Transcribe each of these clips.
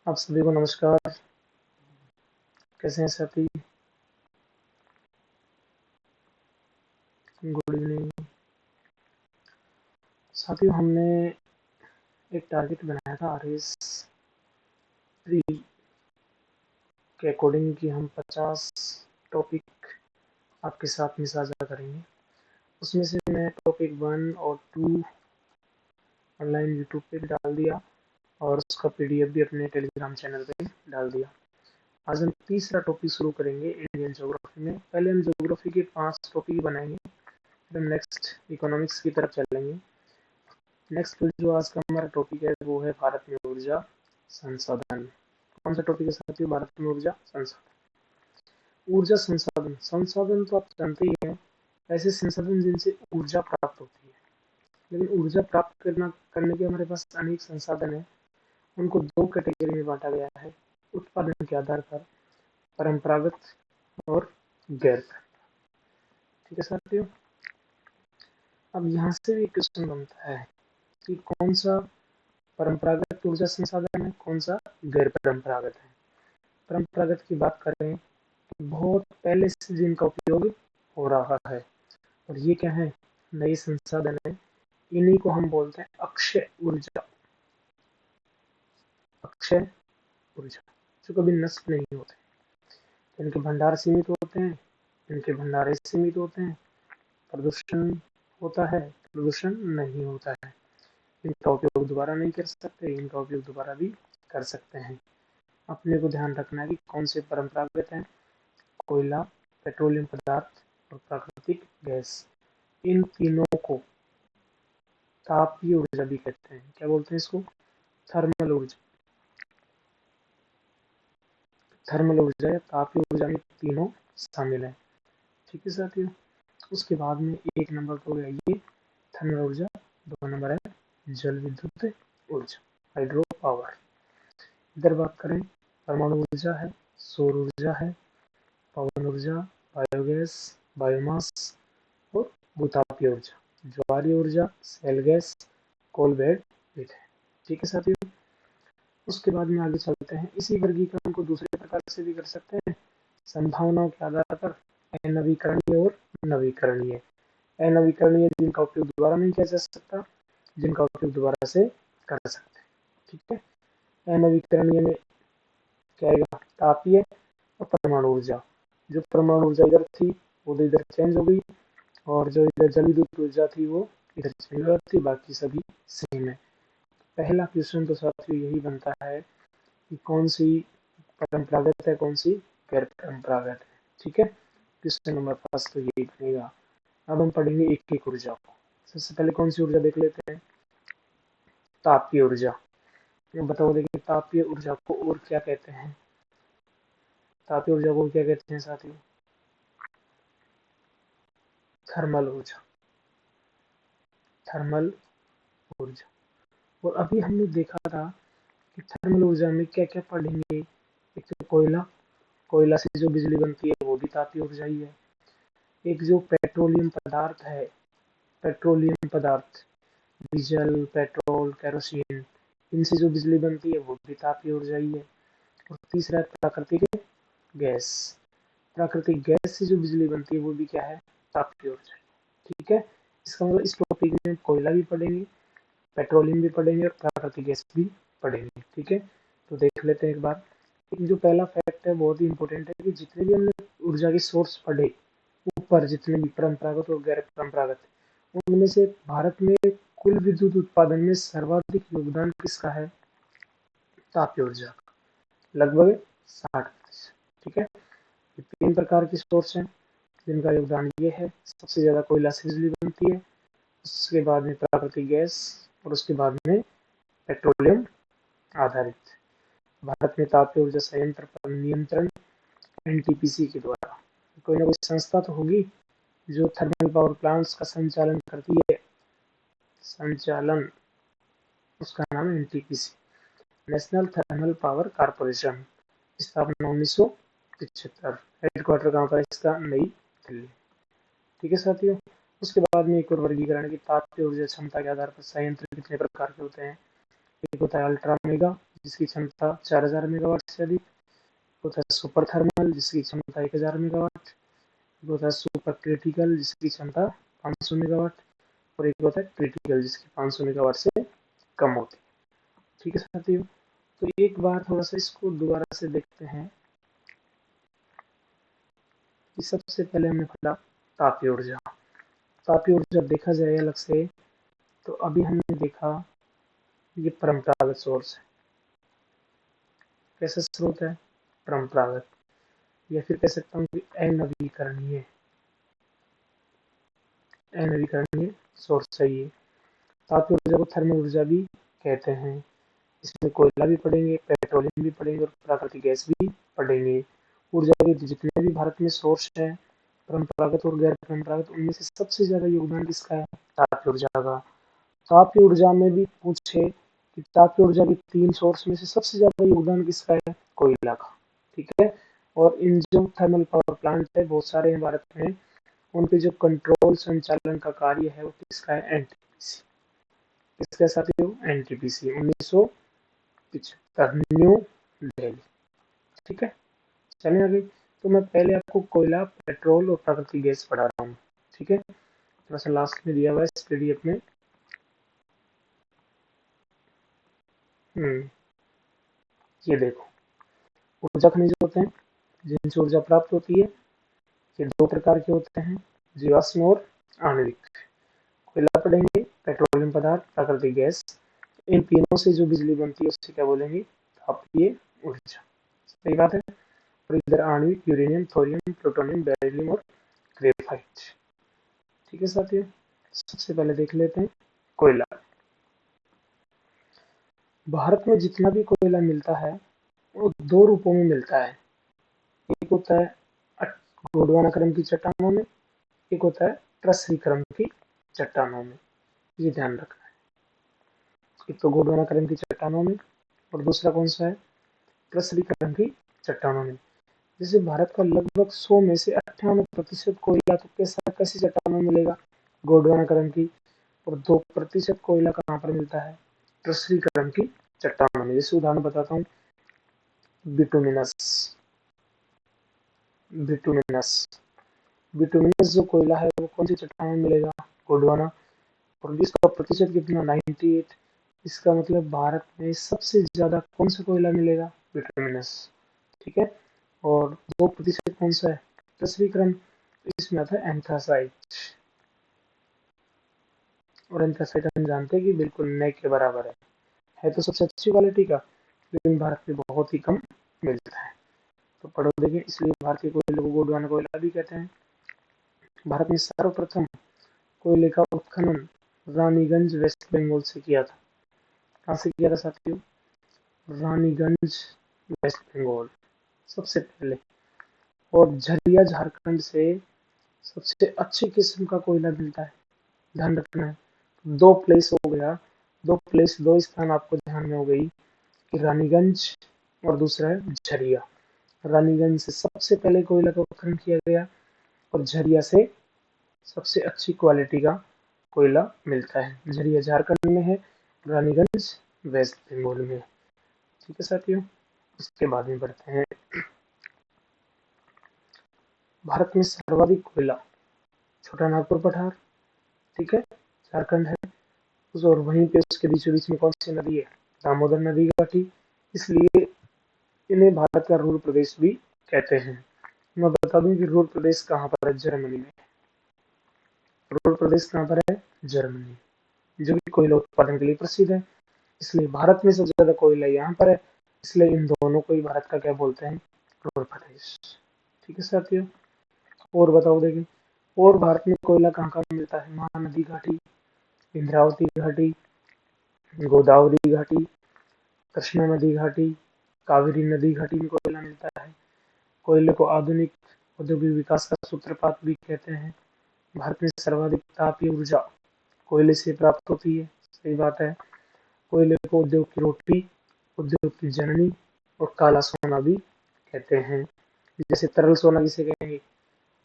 आप सभी को नमस्कार। कैसे हैं साथी? गुड इवनिंग साथियों। हमने एक टारगेट बनाया था RS 3 के अकॉर्डिंग कि हम 50 टॉपिक आपके साथ में साझा करेंगे। उसमें से मैं टॉपिक 1 और 2 ऑनलाइन यूट्यूब पे डाल दिया और उसका PDF भी अपने टेलीग्राम चैनल पे डाल दिया। आज हम तीसरा टॉपिक शुरू करेंगे इंडियन ज्योग्राफी में। पहले हम ज्योग्राफी के 5 टॉपिक बनाएंगे, फिर हम नेक्स्ट इकोनॉमिक्स की तरफ चलेंगे। नेक्स्ट जो आज का हमारा टॉपिक है वो है भारत में ऊर्जा संसाधन। कौन सा टॉपिक है साथियों? भारत में ऊर्जा संसाधन। ऊर्जा संसाधन संसाधन तो आप जानते ही हैं, ऐसे संसाधन जिनसे ऊर्जा प्राप्त होती है। लेकिन ऊर्जा प्राप्त करने के हमारे पास अनेक संसाधन है। उनको 2 कैटेगरी में बांटा गया है उत्पादन के आधार पर, परंपरागत और गैर। ठीक है साथियों। अब यहाँ से भी क्वेश्चन बनता है कि कौन सा परंपरागत ऊर्जा संसाधन है, कौन सा गैर परंपरागत है। परंपरागत की बात करें तो बहुत पहले से जिनका उपयोग हो रहा है, और ये क्या है? नए संसाधन है। इन्हीं को हम बोलते हैं अक्षय ऊर्जा। अक्षय ऊर्जा जो कभी नष्ट नहीं होते, इनके भंडार सीमित होते हैं, इनके भंडारे सीमित होते हैं। प्रदूषण होता है, प्रदूषण नहीं होता है। इनका उपयोग दोबारा नहीं कर सकते, इनका उपयोग दोबारा भी कर सकते हैं। अपने को ध्यान रखना है कि कौन से परंपरागत हैं। कोयला, पेट्रोलियम पदार्थ और प्राकृतिक गैस, इन तीनों को तापीय ऊर्जा भी कहते हैं। क्या बोलते हैं इसको? थर्मल ऊर्जा। थर्मल ऊर्जा या तापीय ऊर्जा में तीनों शामिल है। ठीक है साथियों। उसके बाद में एक नंबर तो है ये थर्मल ऊर्जा, 2 नंबर है जल विद्युत ऊर्जा, हाइड्रो पावर। इधर बात करें, परमाणु ऊर्जा है, सौर ऊर्जा है, पवन ऊर्जा, बायोगैस, बायोमास और भूतापीय ऊर्जा, ज्वारीय ऊर्जा, shale gas, coal bed methane. ठीक है साथियों। उसके बाद में आगे चलते हैं। इसी वर्गीकरण को दूसरे प्रकार से भी कर सकते हैं, संभावनाओं के आधार पर अनवीकरणीय और नवीकरणीय। अनवीकरणीय जिनका उपयोग दोबारा नहीं किया जा सकता, जिनका उपयोग दोबारा से कर सकते हैं। ठीक है। अनवीकरणीय में क्या आएगा? तापीय और परमाणु ऊर्जा। जो परमाणु ऊर्जा इधर थी वो तो इधर चेंज हो गई, और जो इधर जल विद्युत ऊर्जा थी वो इधर चेंज हो जाती, बाकी सभी सेम है। पहला क्वेश्चन तो साथियों यही बनता है कि कौन सी परंपरागत है, कौन सी गैर परंपरागत है। ठीक है। क्वेश्चन नंबर 5 तो यही बनेगा। अब हम पढ़ेंगे एक एक ऊर्जा को। सबसे पहले कौन सी ऊर्जा देख लेते हैं? तापीय ऊर्जा। बताओ देखिए, तापीय ऊर्जा को और क्या कहते हैं? तापीय ऊर्जा को क्या कहते हैं साथियों? थर्मल ऊर्जा। थर्मल ऊर्जा। और अभी हमने देखा था कि थर्मल ऊर्जा में क्या क्या पढ़ेंगे। एक तो कोयला, कोयला से जो बिजली बनती है वो भी तापीय ऊर्जा ही है। एक जो पेट्रोलियम पदार्थ है, पेट्रोलियम पदार्थ, डीजल, पेट्रोल, केरोसिन, इनसे जो बिजली बनती है वो भी तापीय ऊर्जा ही है। और तीसरा है प्राकृतिक गैस। प्राकृतिक गैस से जो बिजली बनती है वो भी क्या है? तापीय ऊर्जा। ठीक है। इसका मतलब इस टॉपिक में कोयला भी पढ़ेंगे, पेट्रोलियम भी पढ़ेंगे और प्राकृतिक गैस भी पढ़ेंगे। ठीक है। तो देख लेते हैं एक बार। जो पहला फैक्ट है बहुत ही इंपॉर्टेंट है कि जितने भी हमने ऊर्जा के सोर्स पढ़े ऊपर, जितने भी परंपरागत और गैर परंपरागत, उनमें से भारत में कुल विद्युत उत्पादन में सर्वाधिक योगदान किसका है? तापीय ऊर्जा का, लगभग 60%। ठीक है। ये 3 प्रकार की सोर्स हैं जिनका योगदान ये है। सबसे ज्यादा कोयला से बिजली बनती है, उसके बाद में प्राकृतिक गैस, और उसके बाद में पेट्रोलियम आधारित। भारत में तापीय ऊर्जा संयंत्र पर नियंत्रण NTPC के द्वारा, कोई ना कोई संस्था तो होगी जो थर्मल पावर प्लांट्स का संचालन करती है। संचालन, उसका नाम है NTPC, national thermal power corporation. स्थापना 1975। हेडक्वार्टर कहाँ पर? इसका नई दिल्ली। ठीक है साथियों। उसके बाद में एक और वर्गीकरण की तापीय ऊर्जा क्षमता के आधार पर संयंत्र कितने प्रकार के होते हैं। एक होता है अल्ट्रा मेगा, जिसकी क्षमता 4000 मेगावाट से अधिक, होता है सुपर थर्मल जिसकी क्षमता 1000 मेगावाट, एक होता है सुपर क्रिटिकल जिसकी क्षमता 500 मेगावाट, और एक होता है क्रिटिकल जिसकी 500 मेगावाट से कम होती है। ठीक है साथियों, तो एक बार थोड़ा सा इसको दोबारा से देखते हैं कि सबसे पहले हमने पढ़ा तापीय ऊर्जा। तापीय ऊर्जा देखा जाए अलग से तो अभी हमने देखा ये परंपरागत सोर्स है। कैसा स्रोत है? परंपरागत, या फिर कह सकता हूँ कि अनवीकरणीय सोर्स है ये। तापीय ऊर्जा को थर्मल ऊर्जा भी कहते हैं। इसमें कोयला भी पड़ेंगे, पेट्रोलियम भी पड़ेंगे और प्राकृतिक गैस भी पड़ेंगे। ऊर्जा के जितने भी भारत में सोर्स है, परंपरागत और गैर परंपरागत, उनमें से सबसे ज्यादा योगदान किसका है? तापीय ऊर्जा का। तापीय ऊर्जा में भी पूछे कि तापीय ऊर्जा के 3 सोर्स में से सबसे ज्यादा योगदान किसका है? कोयला का। ठीक है, और इन जो थर्मल पावर प्लांट है बहुत सारे हैं भारत में, उनके जो कंट्रोल संचालन का कार्य है वो किसका है? एनटीपीसी। किसके साथियों? NTPC 1975 new Delhi. ठीक है, चलिए आगे। तो मैं पहले आपको कोयला, पेट्रोल और प्राकृतिक गैस पढ़ा रहा हूँ। ठीक है, थोड़ा सा लास्ट में दिया हुआ है पीडीएफ में। ये देखो, ऊर्जा खनिज होते हैं जिनसे ऊर्जा प्राप्त होती है। ये 2 प्रकार के होते हैं, जीवाश्म और आणविक। कोयला पढ़ेंगे, पेट्रोलियम पदार्थ, प्राकृतिक गैस। इन तीनों से जो बिजली बनती है उससे क्या बोलेंगे? तापीय ऊर्जा। सही बात है। और इधर आणविक, यूरेनियम, थोरियम, प्लूटोनियम, बेरिलियम और ग्रेफाइट। ठीक है साथियों, सबसे पहले देख लेते हैं कोयला। भारत में जितना भी कोयला मिलता है वो 2 रूपों में मिलता है। एक होता है गोंडवाना क्रम की चट्टानों में, एक होता है ट्रसरी क्रम की चट्टानों में। ये ध्यान रखना है। एक तो गोंडवाना क्रम की चट्टानों में और दूसरा कौन सा है? ट्रसरी क्रम की चट्टानों में। जैसे भारत का लगभग 100 में से 98% कोयला तो कैसी चट्टानों में मिलेगा? गोंडवाना क्रम की। और 2% कोयला कहाँ पर मिलता है? ट्रसरी क्रम की चट्टानों में। जैसे उदाहरण बताता हूँ, बिटुमिनस बिटुमिनस बिटुमिनस जो कोयला है वो कौन सी चट्टान में मिलेगा? गोंडवाना। और इसका प्रतिशत कितना? 98। इसका मतलब भारत में सबसे ज्यादा कौन सा कोयला मिलेगा? बिटुमिनस। ठीक है, और 2% कौन सा है? तीसरी क्रम, इसमें आता है एंथ्रासाइट। और एंथ्रासाइट हम जानते हैं कि बिल्कुल नए के बराबर है तो सबसे अच्छी क्वालिटी का, लेकिन भारत में बहुत ही कम मिलता है। तो पढ़ो देखिए, इसलिए भारतीय कोयले को गोंडवाना कोयला भी कहते हैं। भारत में सर्वप्रथम कोयले का उत्खनन रानीगंज वेस्ट बंगाल से किया था। कहाँ से किया था साथियों? रानीगंज वेस्ट बंगाल सबसे पहले। और झरिया झारखंड से सबसे अच्छी किस्म का कोयला मिलता है, ध्यान रखना है। 2 प्लेस हो गया, 2 स्थान आपको ध्यान में हो गई कि रानीगंज और दूसरा है झरिया। रानीगंज से सबसे पहले कोयला का उत्खनन किया गया और झरिया से सबसे अच्छी क्वालिटी का कोयला मिलता है। झरिया झारखंड में है, रानीगंज वेस्ट बंगाल में। ठीक है साथियों, इसके बाद में बढ़ते हैं। भारत में सर्वाधिक कोयला छोटा नागपुर पठार, ठीक है, झारखंड है। और वहीं पे उसके बीचों बीच में कौन सी नदी है? दामोदर नदी घाटी। इसलिए इन्हें भारत का रूर प्रदेश भी कहते हैं। मैं बता दूं कि रूर प्रदेश कहाँ पर है? जर्मनी में। रूर प्रदेश कहाँ पर है? जर्मनी, जो कि कोयला उत्पादन के लिए प्रसिद्ध है। इसलिए भारत में सबसे ज्यादा कोयला यहाँ पर है, इसलिए इन दोनों को ही भारत का क्या बोलते हैं? रूर प्रदेश। ठीक है साथियों, और बताओ देखिए, और भारत में कोयला कहाँ कहाँ मिलता है? महानदी घाटी, इंद्रावती घाटी, गोदावरी घाटी, कृष्णा नदी घाटी, कावेरी नदी घाटी में कोयला मिलता है। कोयले को आधुनिक औद्योगिक विकास का सूत्रपात भी कहते हैं। भारत में सर्वाधिक तापीय ऊर्जा कोयले से प्राप्त होती है। सही बात है। कोयले को उद्योग की रोटी, उद्योग की जननी और काला सोना भी कहते हैं। जैसे तरल सोना किसे कहेंगे?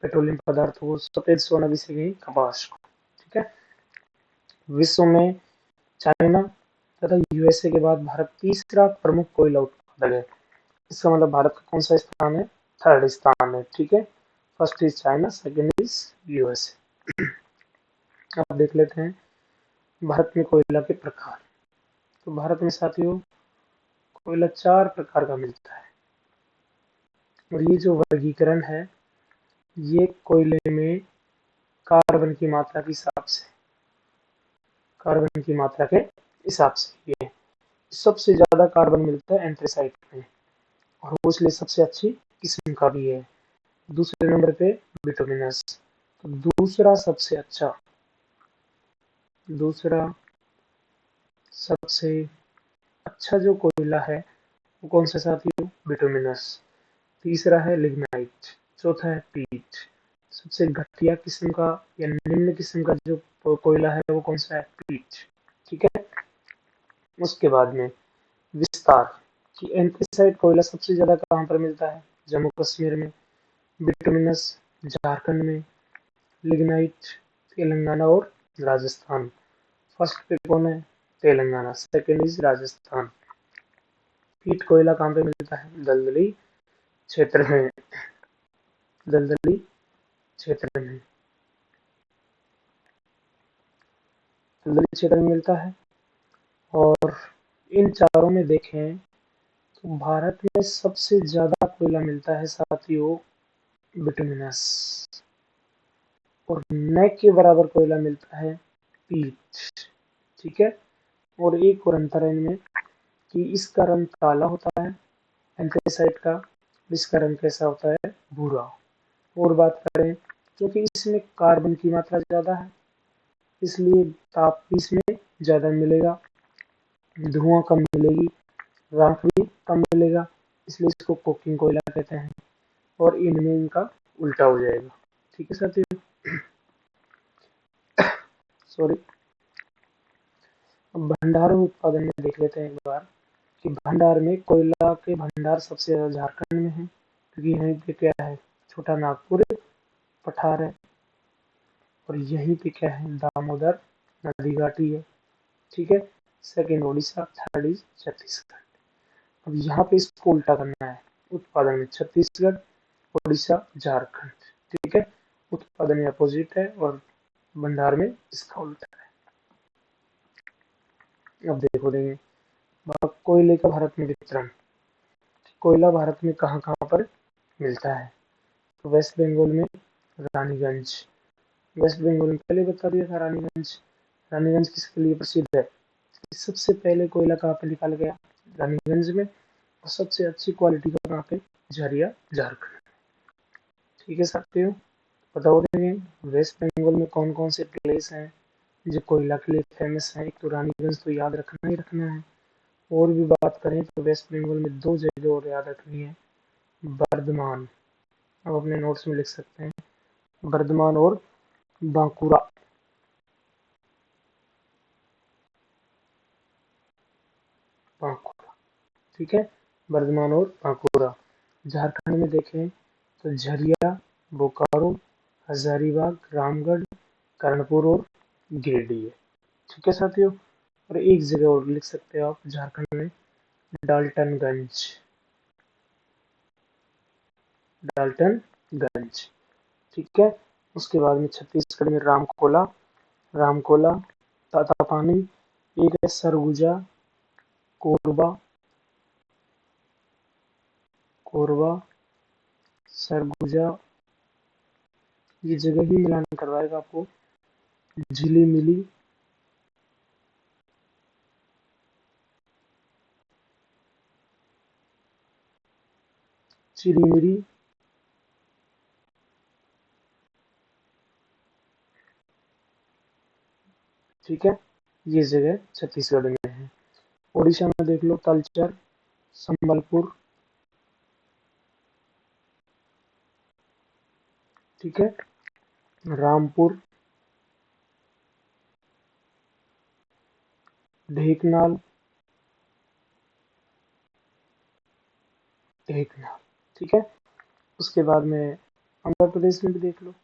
पेट्रोलियम पदार्थ को। सफेद सोना किसे कहेंगे? कपास को। ठीक है, विश्व में चाइना तथा यूएसए के बाद भारत तीसरा प्रमुख कोयला उत्पादक है। इसका मतलब भारत का कौन सा स्थान है? थर्ड स्थान है। ठीक है, first is China, second is USA. अब देख लेते हैं भारत में कोयला के प्रकार। तो भारत में साथियों कोयला 4 प्रकार का मिलता है, और ये जो वर्गीकरण है ये कोयले में कार्बन की मात्रा के हिसाब से, कार्बन की मात्रा के हिसाब से ये सबसे ज्यादा कार्बन मिलता है एंथ्रेसाइट में, और वो इसलिए सबसे अच्छी किस्म का भी है। दूसरे नंबर पे बिटुमिनस। तो दूसरा सबसे अच्छा जो कोयला है वो कौन सा साथियों? बिटुमिनस। तीसरा है लिग्नाइट। चौथा है पीट। सबसे घटिया किस्म का या निम्न किस्म का जो कोयला है वो कौन सा है? पीट। ठीक है, उसके बाद में विस्तार कि एंथ्रेसाइट कोयला सबसे ज्यादा कहाँ पर मिलता है? जम्मू कश्मीर में। बिटुमिनस झारखंड में। लिग्नाइट तेलंगाना और राजस्थान। फर्स्ट पे कौन है? Telangana, second is Rajasthan. पीट कोयला कहाँ पे मिलता है? दलदली क्षेत्र में, दलदली क्षेत्र में, दलदली क्षेत्र में मिलता है। और इन चारों में देखें तो भारत में सबसे ज्यादा कोयला मिलता है साथियों बिटुमिनस, और न के बराबर कोयला मिलता है पीट। ठीक है, और एक और अंतर है इनमें कि इसका रंग काला होता है एंथ्रेसाइट का, इसका रंग कैसा होता है? भूरा। और बात करें क्योंकि इसमें कार्बन की मात्रा ज्यादा है इसलिए ताप भी इसमें ज्यादा मिलेगा, धुआं कम मिलेगी, राख भी कम मिलेगा, इसलिए इसको कोकिंग कोयला कहते हैं। और इनमें इनका उल्टा हो जाएगा। ठीक है साथियों, सॉरी। अब भंडार उत्पादन में देख लेते हैं एक बार कि भंडार में कोयला के भंडार सबसे ज्यादा झारखंड में है, क्योंकि यहीं पे क्या है? छोटा नागपुर पठार है, और यहीं पे क्या है? दामोदर नदी घाटी है। ठीक है, second Orissa, third is Chhattisgarh. अब यहाँ पे इसको उल्टा करना है, उत्पादन में छत्तीसगढ़, उड़ीसा, झारखंड। ठीक है, उत्पादन में अपोजिट है और भंडार में इसका उल्टा है। अब देखो देंगे कोयले का भारत में वितरण। कोयला भारत में कहाँ कहाँ पर मिलता है? तो वेस्ट बंगाल में रानीगंज। वेस्ट बंगाल में पहले बता दिया था रानीगंज। रानीगंज किसके लिए प्रसिद्ध है? सबसे पहले कोयला कहाँ पे निकाला गया? रानीगंज में। और सबसे अच्छी क्वालिटी का कहाँ पे? झरिया, झारखंड। ठीक है साथियों, बताओ देंगे वेस्ट बंगाल में कौन कौन से प्लेस हैं जो कोयला के लिए फेमस है। एक तो रानीगंज तो याद रखना ही रखना है, और भी बात करें तो वेस्ट बंगाल में 2 जगह और याद रखनी है। बर्धमान, आप अपने नोट्स में लिख सकते हैं, बर्धमान और बांकुड़ा। बांकुड़ा, ठीक है, बर्धमान और बांकुड़ा। झारखंड में देखें तो झरिया, बोकारो, हजारीबाग, रामगढ़, कर्णपुर और गिरिडीह है। ठीक है साथियों, और एक जगह और लिख सकते हो आप झारखंड में, डाल्टनगंज। डाल्टनगंज, ठीक है। उसके बाद में छत्तीसगढ़ में रामकोला, रामकोला, तातापानी। एक है सरगुजा, कोरबा, कोरबा, सरगुजा, ये जगह ही मिलान करवाएगा आपको। झिलीमिली, चिरीमिरी, ठीक है, ये जगह छत्तीसगढ़ में है। उड़ीसा में देख लो तलचर, संबलपुर, ठीक है, रामपुर, ढेकनाल, ढेकनाल, ठीक है। उसके बाद में आंध्र प्रदेश में भी देख लो,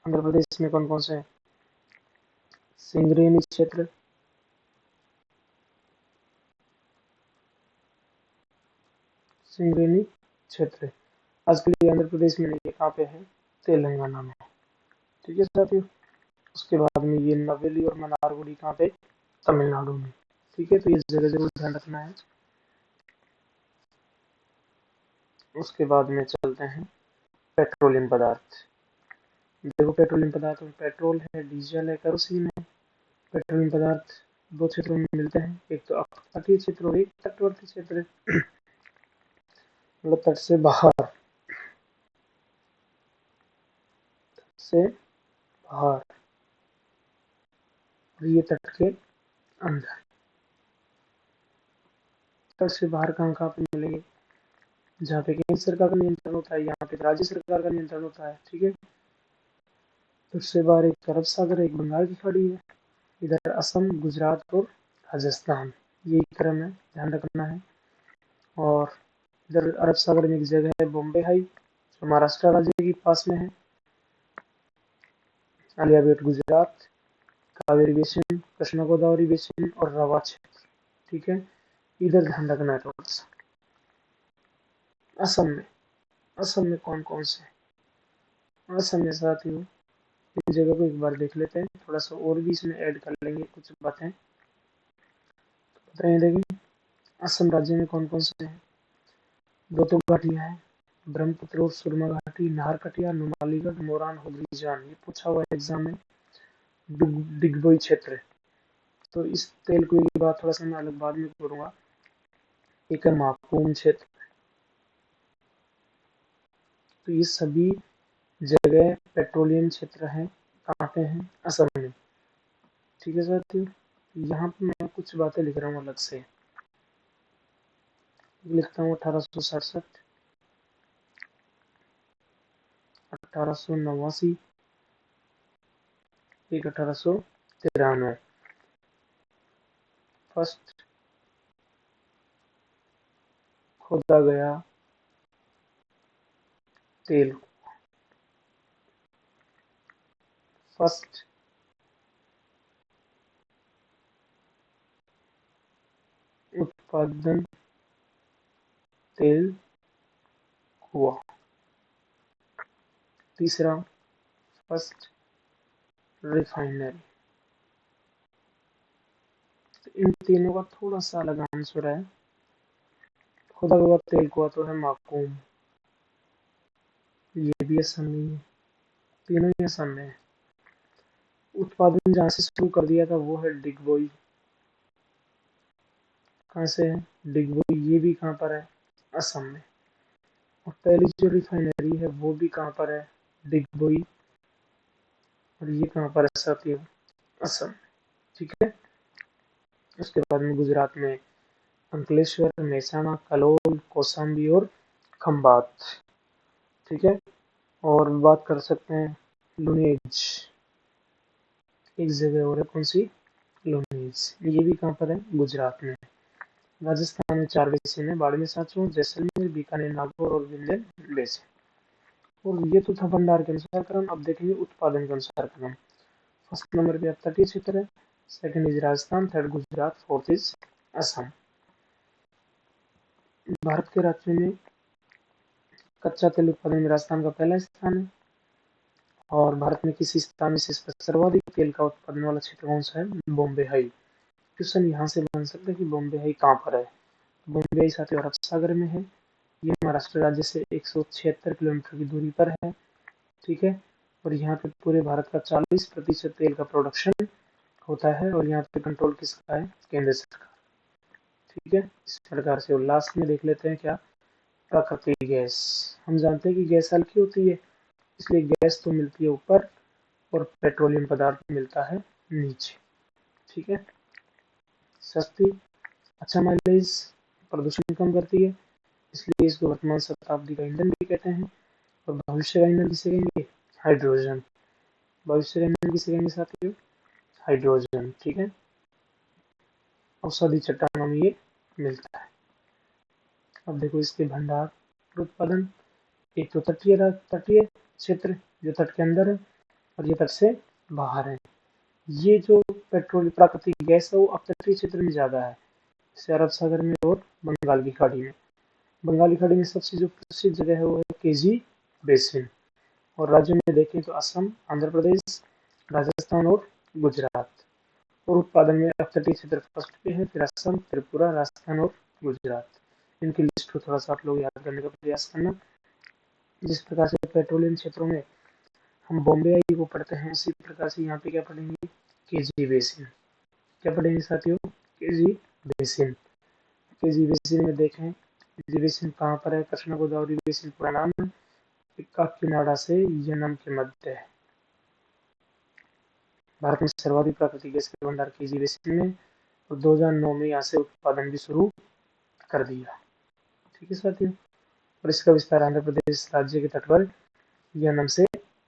आंध्र प्रदेश में कौन कौन से हैं? सिंगरेनी क्षेत्र, सिंगरेनी क्षेत्र आज के लिए आंध्र प्रदेश में नहीं है, कहाँ पे है? तेलंगाना में। ठीक है साथियों। उसके बाद में ये नवेली और मनारगुड़ी कहाँ पे? तमिलनाडु में। ठीक है, तो ये जगह जरूर ध्यान रखना है। उसके बाद में चलते हैं पेट्रोलियम पदार्थ। देखो पेट्रोलियम पदार्थ में पेट्रोल है, डीजल है, केरोसिन है। पेट्रोलियम पदार्थ दो क्षेत्रों में मिलते हैं, एक तो अपतटीय क्षेत्र और एक तटवर्ती क्षेत्र। मतलब तट से बाहर, से बाहर, और ये तट के अंदर। तट से बाहर कहाँ पे मिलेंगे? जहाँ पे केंद्र सरकार का नियंत्रण होता है, यहाँ पे राज्य सरकार का नियंत्रण होता है। ठीक है, तट से बाहर एक अरब सागर, एक बंगाल की खाड़ी है। इधर असम, गुजरात और राजस्थान, यही क्रम है, ध्यान रखना है। और इधर अरब सागर में एक जगह है बॉम्बे हाई, जो महाराष्ट्र राज्य के पास में है। आलियागढ़ गुजरात, कावेरी बेसिन, कृष्णा गोदावरी बेसिन और रवा क्षेत्र। ठीक है, इधर ध्यान रखना है थोड़ा सा। असम में कौन कौन से? असम में साथियों इन जगह को एक बार देख लेते हैं, थोड़ा सा और भी इसमें ऐड कर लेंगे कुछ बातें। बताइए, देखिए असम राज्य में कौन कौन से हैं? दो तो घाटियां हैं, ब्रह्मपुत्र और सुरमा घाटी, नाहरकटिया, नुमालीगढ़, मोरान, हुगली, ये पूछा हुआ एग्जाम में। डिगबोई क्षेत्र, तो इस तेल को की बात थोड़ा सा मैं अलग बाद में करूंगा। एक है माकूम क्षेत्र। तो ये सभी जगह पेट्रोलियम क्षेत्र हैं, कहाँ पे हैं? असम में। ठीक है साथियों, यहाँ पे मैं कुछ बातें लिख रहा हूँ अलग से। लिखता हूँ 1867, 1889, एक 1893। फर्स्ट खोदा गया तेल, फर्स्ट उत्पादन तेल हुआ। तीसरा फर्स्ट रिफाइनरी। इन तीनों का थोड़ा सा अलग आंसर है। खुदा हुआ तेल कुआ तो है माकूम, ये भी असम में है, तीनों ही असम में है। उत्पादन जहाँ से शुरू कर दिया था वो है डिगबोई। कहाँ से है? डिगबोई, ये भी कहाँ पर है? असम में। और पहली जो रिफाइनरी है वो भी कहाँ पर है? डिगबोई, और ये कहाँ पर है साथियों? असम। ठीक है, उसके बाद में गुजरात में अंकलेश्वर, मेहसाणा, कलोल, कौशाम्बी और खंबात। ठीक है, और बात कर सकते हैं लुनेज, एक जगह और है, कौन सी? लुनेज, ये भी कहाँ पर है? गुजरात में। राजस्थान में 4 बेसिन है, बाड़मेर, सांचौर, जैसलमेर, बीकानेर, नागौर और विंध्यन बेसिन। और ये तो था भंडार के अनुसार क्रम। अब देखेंगे उत्पादन के अनुसार क्रम। फर्स्ट नंबर पे तटीय क्षेत्र है, second is Rajasthan, third Gujarat, fourth is Assam. Bharat के राज्यों में कच्चा तेल उत्पादन में राजस्थान का पहला स्थान है। और भारत में किसी स्थान में सर्वाधिक तेल का उत्पादन वाला क्षेत्र कौन सा है? बॉम्बे हाई। क्वेश्चन यहाँ से बन सकता है कि बॉम्बे हाई कहाँ पर है? बॉम्बे हाई साथियों अरब सागर में है। ये महाराष्ट्र राज्य से 176 किलोमीटर की दूरी पर है। ठीक है, और यहाँ पे पूरे भारत का 40% तेल का प्रोडक्शन होता है, और यहाँ पे कंट्रोल किसका है? केंद्र सरकार। ठीक है, इस प्रकार से। और लास्ट में देख लेते हैं क्या? प्राकृतिक गैस। हम जानते हैं कि गैस हल्की होती है, इसलिए गैस तो मिलती है ऊपर और पेट्रोलियम पदार्थ मिलता है नीचे। ठीक है, सस्ती, अच्छा माइलेज, प्रदूषण कम करती है, इसलिए इसको वर्तमान शताब्दी का ईंधन भी कहते हैं। और भविष्य का ईंधन किसे कहेंगे? हाइड्रोजन। भविष्य का ईंधन किसे कहेंगे साथियों? हाइड्रोजन। ठीक है, औषधि चट्टानों में ये मिलता है। अब देखो इसके भंडार उत्पादन, एक तो तटीय क्षेत्र जो तट के अंदर है, और ये तट से बाहर है। ये जो पेट्रोल प्राकृतिक गैस है वो अपतटीय क्षेत्र में ज्यादा है, जैसे अरब सागर में और बंगाल की खाड़ी में। बंगाली खाड़ी में सबसे जो प्रसिद्ध जगह है वो है केजी बेसिन। और राज्यों में देखें तो असम, आंध्र प्रदेश, राजस्थान और गुजरात। और उत्पादन में तटीय क्षेत्र फर्स्ट पे है, फिर असम, त्रिपुरा, राजस्थान और गुजरात। इनकी लिस्ट को थोड़ा सा आप लोग याद करने का प्रयास करना। जिस प्रकार से पेट्रोलियम क्षेत्रों में हम बॉम्बे आई को पढ़ते हैं, उसी प्रकार से यहाँ पे क्या पढ़ेंगे, केजी बेसिन। क्या पढ़ेंगे साथियों, केजी बेसिन। केजी बेसिन में देखें, केजी बेसिन कहाँ पर है, कृष्णा गोदावरी बेसिन पूरा नाम है, काकीनाडा से यनम के मध्य है। भारत में सर्वाधिक प्राकृतिक गैस के भंडार केजी बेसिन में, और 2009 में यहाँ से उत्पादन भी शुरू कर दिया। ठीक है साथियों। और इसका विस्तार आंध्र प्रदेश राज्य के तट पर यनम से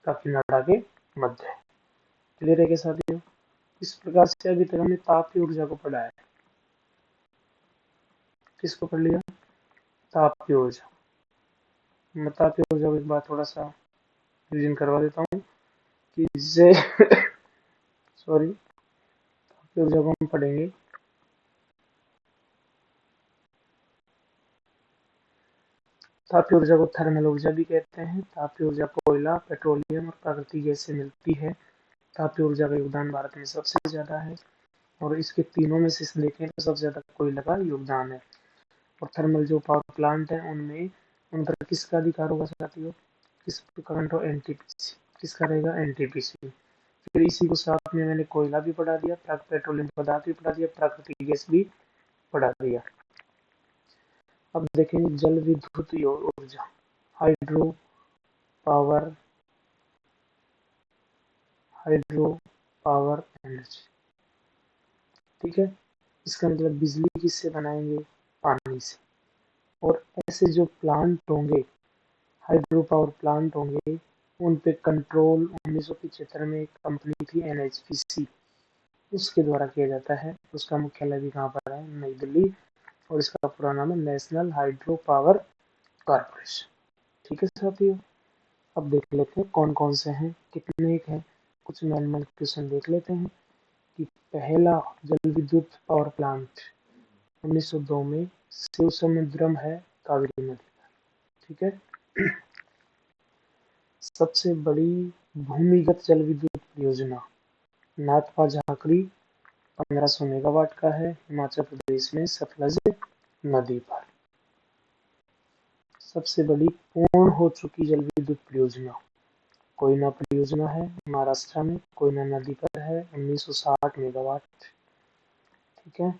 काकीनाडा के मध्य है। क्लियर है क्या साथियों। इस प्रकार से अभी तक हमने तापीय ऊर्जा को पढ़ा है। किसको पढ़ लिया, तापीय ऊर्जा। मैं तापीय ऊर्जा को एक बार थोड़ा सा रिवीजन करवा देता हूँ कि जिससे सॉरी, तापीय ऊर्जा को हम पढ़ेंगे तापीय ऊर्जा को थर्मल ऊर्जा भी कहते हैं। तापीय ऊर्जा कोयला, पेट्रोलियम और प्राकृतिक गैस से मिलती है। तापीय ऊर्जा का योगदान भारत में सबसे ज्यादा है, और इसके तीनों में से देखें तो सबसे ज्यादा कोयला का योगदान है। और थर्मल जो पावर प्लांट है उनमें उन पर किसका अधिकार होगा साथियों, किसका कंट्रोल, एनटीपीसी। किसका रहेगा, एनटीपीसी। फिर इसी को साथ में मैंने कोयला भी पढ़ा दिया, पेट्रोलियम पदार्थ भी पढ़ा दिया, प्राकृतिक गैस भी पढ़ा दिया। अब देखेंगे जल विद्युत ऊर्जा, hydro power, hydro power energy. ठीक है, इसका मतलब बिजली किससे बनाएंगे, पानी से। और ऐसे जो प्लांट होंगे, हाइड्रो पावर प्लांट होंगे, उन पे कंट्रोल 1975 में एक कंपनी थी एनएचपीसी, उसके द्वारा किया जाता है। उसका मुख्यालय भी कहाँ पर है, नई दिल्ली, और इसका पूरा नाम है नेशनल हाइड्रो पावर कॉर्पोरेशन। ठीक है साथियों। अब देख लेते हैं कौन कौन से हैं, कितने एक हैं। कुछ मैनुअल क्वेश्चन देख लेते हैं कि पहला जल विद्युत पावर प्लांट 1902 में शिवसमुद्रम है, कावेरी नदी पर। ठीक है। सबसे बड़ी भूमिगत जल विद्युत परियोजना नाथपा झाकड़ी 1500 मेगावाट का है, हिमाचल प्रदेश में सतलज नदी पर। सबसे बड़ी पूर्ण हो चुकी जल विद्युत परियोजना कोयना परियोजना है, महाराष्ट्र में कोयना नदी पर है, 1960 मेगावाट। ठीक है।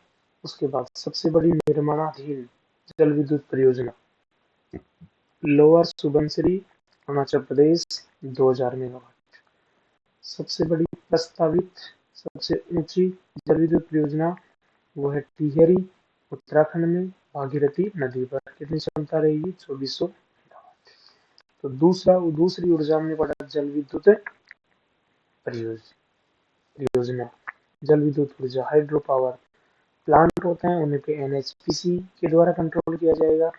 उसके बाद सबसे बड़ी निर्माणाधीन जल विद्युत परियोजना लोअर सुबनसिरी, अरुणाचल प्रदेश, 2000 मेगावाट। सबसे बड़ी प्रस्तावित, सबसे ऊंची जल विद्युत परियोजना वो है टिहरी, उत्तराखंड में, भागीरथी नदी पर। कितनी क्षमता रहेगी, 2400 मेगावाट। तो दूसरी ऊर्जा हमने पढ़ा जल विद्युत परियोजना। जल विद्युत ऊर्जा हाइड्रो पावर प्लांट होते हैं, उन्हें पे एनएचपीसी के द्वारा कंट्रोल किया जाएगा।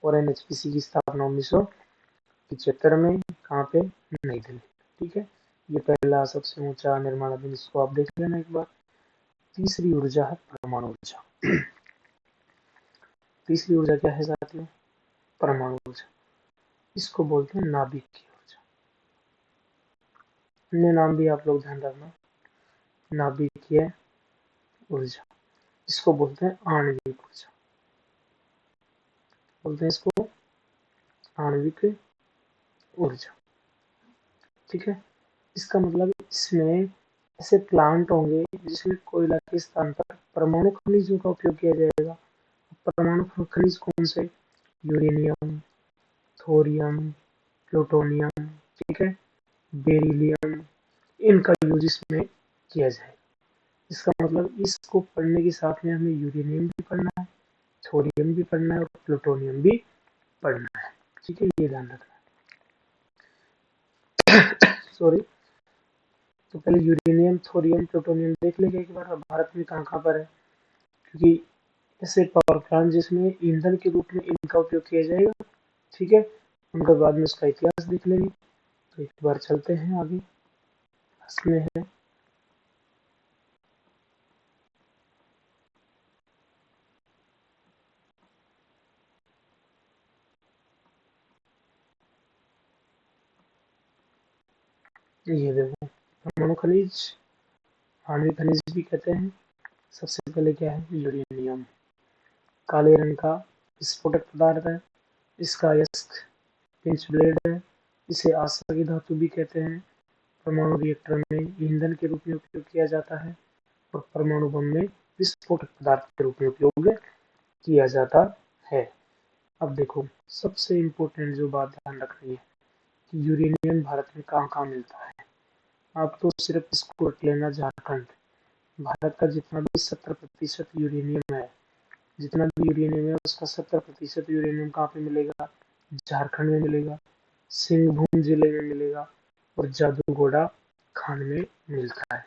और एनएचपीसी की स्थापना 1975 में कहाँ पे, नई दिल्ली। ठीक है। ये पहला सबसे ऊंचा निर्माणाधीन, इसको आप देख लेना एक बार। तीसरी ऊर्जा है परमाणु ऊर्जा। तीसरी ऊर्जा क्या है साथियों, परमाणु ऊर्जा। इसको बोलते हैं नाभिकीय ऊर्जा। अन्य नाम भी आप लोग ध्यान रखना, नाभिकीय ऊर्जा। इसको बोलते हैं आणविक ऊर्जा, बोलते हैं इसको आणविक ऊर्जा। ठीक है। इसका मतलब इसमें ऐसे प्लांट होंगे जिसमें कोयला के स्थान पर परमाणु खनिजों का उपयोग किया जाएगा। परमाणु खनिज कौन से, यूरेनियम, थोरियम, प्लूटोनियम, ठीक है, बेरिलियम, इनका यूज इसमें किया जाएगा। इसका मतलब इसको पढ़ने के साथ में हमें यूरेनियम भी पढ़ना है, थोरियम भी पढ़ना है, और प्लूटोनियम भी पढ़ना है। ठीक है, ये ध्यान रखना। सॉरी। तो पहले यूरेनियम, थोरियम, प्लूटोनियम देख लेंगे एक बार, भारत में कहाँ कहाँ पर है। क्योंकि ऐसे पावर प्लांट जिसमें ईंधन के रूप में इनका उपयोग किया जाएगा। ठीक है। उनके बाद में उसका इतिहास देख लेंगे। तो एक बार चलते हैं आगे, इसमें है ये देखो, परमाणु खनिज, आणविक खनिज भी कहते हैं। सबसे पहले क्या है, यूरेनियम, काले रंग का विस्फोटक पदार्थ है। इसका अयस्क पिंच ब्लेड है। इसे आशा की धातु भी कहते हैं। परमाणु रिएक्टर में ईंधन के रूप में उपयोग किया जाता है और परमाणु बम में विस्फोटक पदार्थ के रूप में उपयोग किया जाता है। अब देखो, सबसे इम्पोर्टेंट जो बात ध्यान रखनी है कि यूरेनियम भारत में कहाँ कहाँ मिलता है। आप तो सिर्फ इसको रख लेना, झारखंड। भारत का जितना भी 70% यूरेनियम है, जितना भी यूरेनियम है उसका 70% यूरेनियम कहाँ पे मिलेगा, झारखंड में मिलेगा, सिंहभूम जिले में मिलेगा और जादूगोड़ा खान में मिलता है।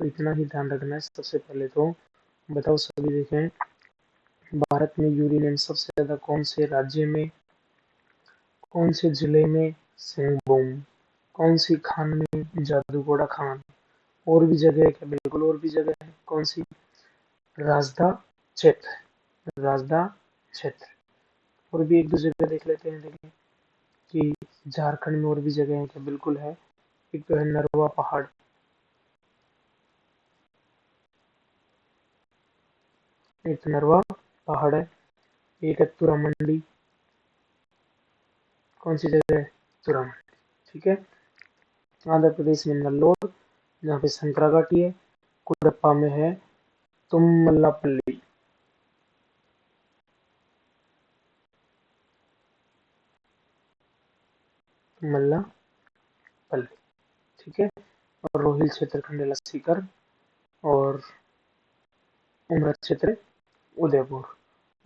तो इतना ही ध्यान रखना है। सबसे पहले तो बताओ सभी, देखें भारत में यूरेनियम सबसे ज्यादा कौन से राज्य में, कौन से जिले में, सिंहभूम, कौन सी खान में, जादूगोड़ा खान। और भी जगह है क्या, बिल्कुल और भी जगह है। कौन सी, राजदा क्षेत्र, राजदा क्षेत्र। और भी एक दो जगह देख लेते हैं, देखें कि झारखंड में और भी जगह है क्या, बिल्कुल है। एक तो है नरवा पहाड़, एक नरवा पहाड़ है। एक है तुरा मंडी, कौन सी जगह है, तुरा मंडी, ठीक है। आंध्र प्रदेश में नल्लोर, जहाँ पे संतरा घाटी है। कुडप्पा में है तुमल्लापल्ली, तुमल्लापल्ली, ठीक है। और रोहिल क्षेत्र खंडेला सीकर, और उमरा क्षेत्र उदयपुर।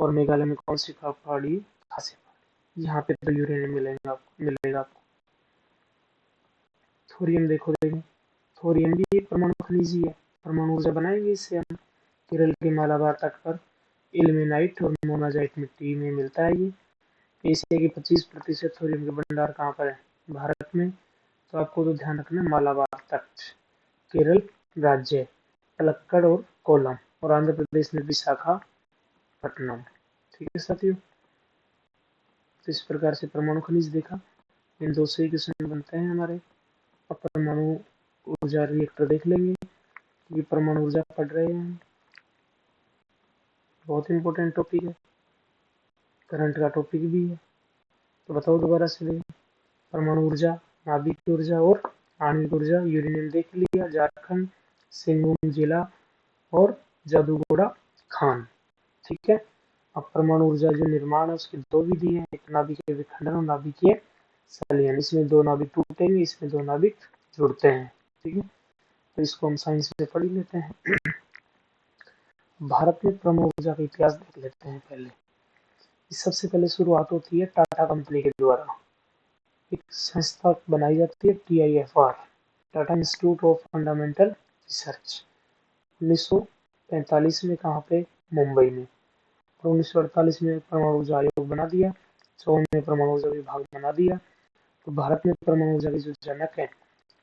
और मेघालय में कौन सी पहाड़ी, खासी पहाड़ी। यहाँ पे तो यूरेनियम मिलेगा आपको। थोरियम देखो, देखें थोरियम भी एक परमाणु खनिज ही है। परमाणु ऊर्जा बनाएंगे इससे हम। केरल के मालाबार तट पर इल्मेनाइट और मोनाजाइट मिट्टी में मिलता है ये। एशिया के 25% थोरियम के भंडार कहाँ पर है, भारत में। तो आपको तो ध्यान रखना, मालाबार तट, केरल राज्य, पलक्कड़ और कोल्लम, और आंध्र प्रदेश में विशाखापट्टनम, ठीक है साथियों। तो इस प्रकार से परमाणु खनिज देखा। इन दो से ही क्वेश्चन बनते हैं हमारे। अब परमाणु ऊर्जा रिएक्टर देख लेंगे, क्योंकि परमाणु ऊर्जा पढ़ रहे हैं, बहुत इंपॉर्टेंट टॉपिक है, करंट का टॉपिक भी है। तो बताओ दोबारा से देखें, परमाणु ऊर्जा, नाभिक ऊर्जा और आणविक ऊर्जा। यूरेनियम देख लिया, झारखंड, सिंहभूम जिला और जादूगोड़ा खान, ठीक है। अब परमाणु ऊर्जा जो निर्माण है उसकी दो विधि है, एक नाभिकीय विखंडन और नाभिकीय संलयन। इसमें दो नाभिक टूटेंगे, इसमें दो नाभिक जुड़ते हैं, ठीक है। तो इसको हम साइंस में पढ़ ही लेते हैं। भारत में परमाणु ऊर्जा का इतिहास देख लेते हैं पहले। सबसे पहले शुरुआत होती है टाटा कंपनी के द्वारा। एक संस्था बनाई जाती है, TIFR, Tata institute of fundamental research. 1945 में कहाँ पे, मुंबई में। और 1948 में परमाणु ऊर्जा आयोग बना दिया। 54 में परमाणु ऊर्जा विभाग बना दिया। तो भारत में परमाणु ऊर्जा के जो जनक है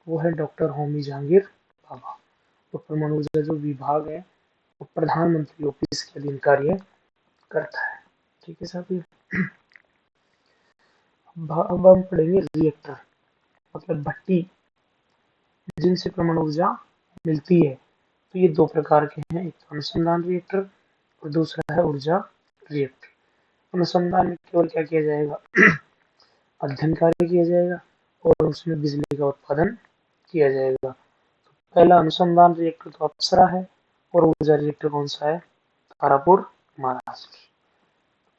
वो है डॉक्टर होमी जहांगीर भाभा। तो परमाणु ऊर्जा जो विभाग है वो प्रधानमंत्री ऑफिस के अधीन कार्य करता है, ठीक है साथियों। अब हम पढ़ेंगे रिएक्टर, मतलब भट्टी, जिनसे परमाणु ऊर्जा मिलती है। तो ये दो प्रकार के हैं, एक तो अनुसंधान रिएक्टर और दूसरा है ऊर्जा रिएक्टर। अनुसंधान में केवल क्या किया जाएगा, अध्ययन कार्य किया जाएगा और उसमें बिजली का उत्पादन किया जाएगा। तो पहला अनुसंधान रिएक्टर तो अप्सरा है, और ऊर्जा रिएक्टर कौन सा है, तारापुर, महाराष्ट्र।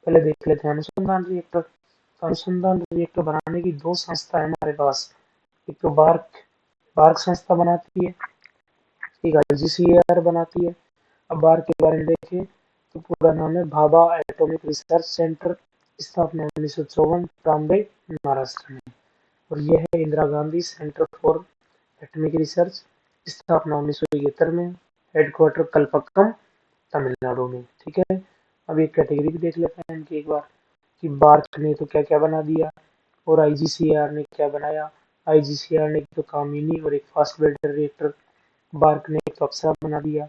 पहले देख लेते हैं अनुसंधान रिएक्टर। तो अनुसंधान रिएक्टर बनाने की दो संस्था है हमारे पास। एक तो बार्क, बार्क संस्था बनाती है, एक IGCAR बनाती है। अब बार्क के बारे में देखें तो पूरा नाम है भाभा एटॉमिक रिसर्च सेंटर, स्थापना 1954, बॉम्बे, महाराष्ट्र में। और यह है Indira Gandhi centre for atomic research, स्थापना 1971 में, हेडक्वार्टर कलपक्कम, तमिलनाडु में, ठीक है। अब एक कैटेगरी भी देख लेते हैं इनकी एक बार, कि बार्क ने तो क्या क्या बना दिया और IGCAR ने क्या बनाया। IGCAR ने तो कामिनी और एक फास्ट ब्रेडर रिएक्टर, बार्क ने एक अप्सरा बना दिया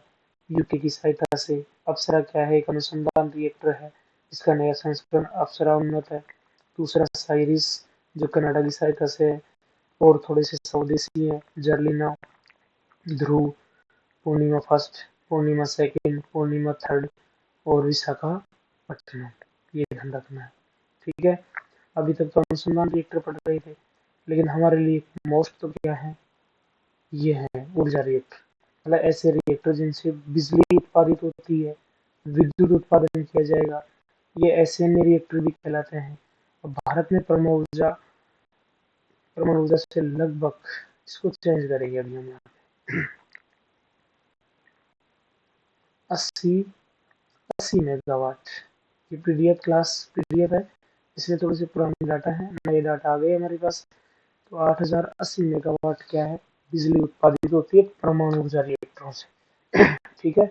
यूके की सहायता से। अप्सरा क्या है, एक अनुसंधान रिएक्टर है, इसका नया संस्करण अप्सरा उन्नत है। दूसरा साइरिस, जो कनाडा की सहायता से है, और थोड़े से स्वदेशी हैं, जर्लिना, ध्रुव, पूर्णिमा फर्स्ट, पूर्णिमा सेकंड, पूर्णिमा थर्ड और विशाखापट्टनम। ये ध्यान रखना है, ठीक है। अभी तक तो अनुसंधान रिएक्टर पढ़ रहे थे, लेकिन हमारे लिए मोस्ट तो क्या है, ये है ऊर्जा रिएक्टर। मतलब ऐसे रिएक्टर जिनसे बिजली उत्पादित होती है, विद्युत उत्पादन किया जाएगा, ये ऐसे अन्य रिएक्टर भी कहलाते हैं। और भारत में परमाणु ऊर्जा से लगभग, इसको चेंज करेंगे अभी हम यहाँ पे, 80 मेगावाट। ये पीडीएफ है, इसमें थोड़े से पुराने डाटा है, नए डाटा आ गए हमारे पास। तो 8080 मेगावाट क्या है, बिजली उत्पादित होती है परमाणु ऊर्जा रिएक्टरों से, ठीक है,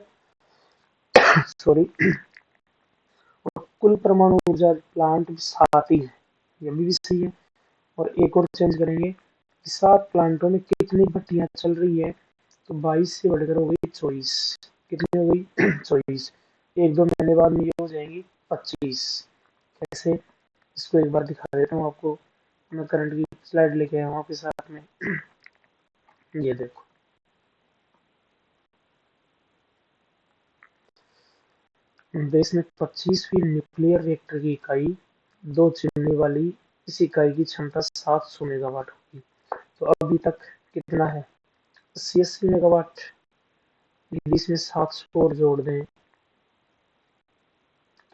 सॉरी। कुल परमाणु ऊर्जा प्लांट 7 ही है, ये भी सही है। और एक और चेंज करेंगे कि 7 प्लांटों में कितनी भट्टियां चल रही है, तो 22 से बढ़कर हो गई 24। कितनी हो गई 24। एक दो महीने बाद में ये हो जाएंगी 25। कैसे, इसको एक बार दिखा देता हूँ आपको। मैं करंट की स्लाइड लेके आया हूँ आपके साथ में, ये देखो, देश में 25वीं न्यूक्लियर रिएक्टर की इकाई, 2 चिमनी वाली इस इकाई की क्षमता 700 मेगावाट होगी। तो अभी तक कितना है, 80 मेगावाट। यदि इसमें 700 और जोड़ दें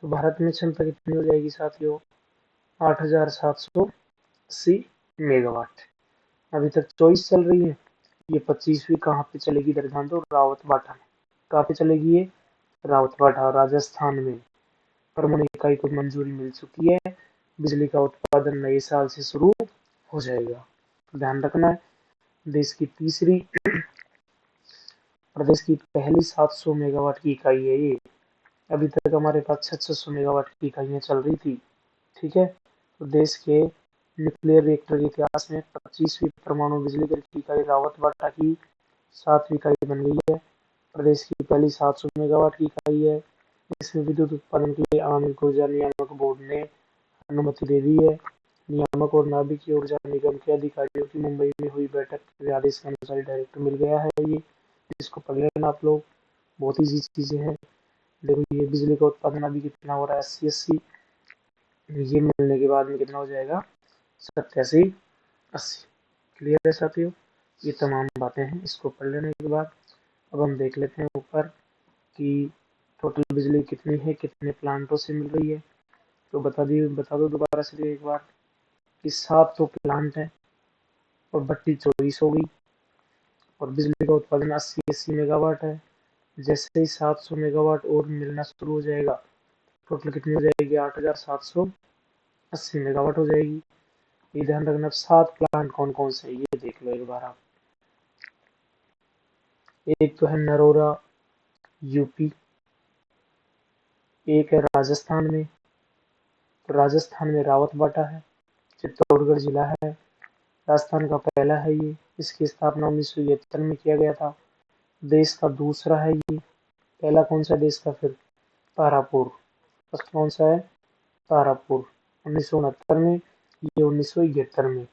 तो भारत में क्षमता कितनी हो जाएगी साथियों, 8780 मेगावाट। अभी तक 24 चल रही है, ये 25वीं कहाँ पे चलेगी इधर ध्यान दो, रावतबाटा में। कहाँ पे चलेगी ये, रावतबाटा राजस्थान में। परमाणु इकाई को मंजूरी मिल चुकी है, बिजली का उत्पादन नए साल से शुरू हो जाएगा। ध्यान रखना है, देश की तीसरी, प्रदेश की पहली 700 मेगावाट की इकाई है ये। अभी तक हमारे पास 600 मेगावाट की इकाइयां चल रही थी, ठीक है। तो देश के न्यूक्लियर रिएक्टर के इतिहास में 25वीं परमाणु बिजली घर की इकाई रावतबाटा की 7वीं इकाई बन गई है। प्रदेश की पहली 700 मेगावाट की इकाई है। इसमें विद्युत उत्पादन के लिए आणविक ऊर्जा नियामक बोर्ड ने अनुमति दे दी है। नियामक और नाभिकीय ऊर्जा निगम के अधिकारियों की मुंबई में हुई बैठक के आदेश के अनुसार डायरेक्टर मिल गया है ये, इसको पढ़ लेना आप लोग, बहुत ईजी चीजें हैं। देखो ये बिजली का उत्पादन अभी कितना हो रहा है, 80 80, ये मिलने के बाद में कितना हो जाएगा, 87 80। क्लियर है साथियों, ये तमाम बातें हैं, इसको पढ़ लेने के बाद अब हम देख लेते हैं ऊपर कि टोटल बिजली कितनी है, कितने प्लांटों से मिल रही है। तो बता दो दोबारा से एक बार कि 7 तो प्लांट है और भट्टी 24 हो गई, और बिजली का उत्पादन 80 मेगावाट है। जैसे ही 700 मेगावाट और मिलना शुरू हो जाएगा, टोटल कितनी हो जाएगी, 8780 मेगावाट हो जाएगी। ये ध्यान रखना। 7 प्लांट कौन कौन से, ये देख लो एक बार आप। एक तो है नरोरा यूपी, एक है राजस्थान में, तो राजस्थान में रावतबाटा है, चित्तौड़गढ़ जिला है, राजस्थान का पहला है ये, इसकी स्थापना 1973 में किया गया था। देश का दूसरा है ये, पहला कौन सा देश का फिर, तारापुर। फर्स्ट कौन सा है, तारापुर, 1969 में, ये 1971 में।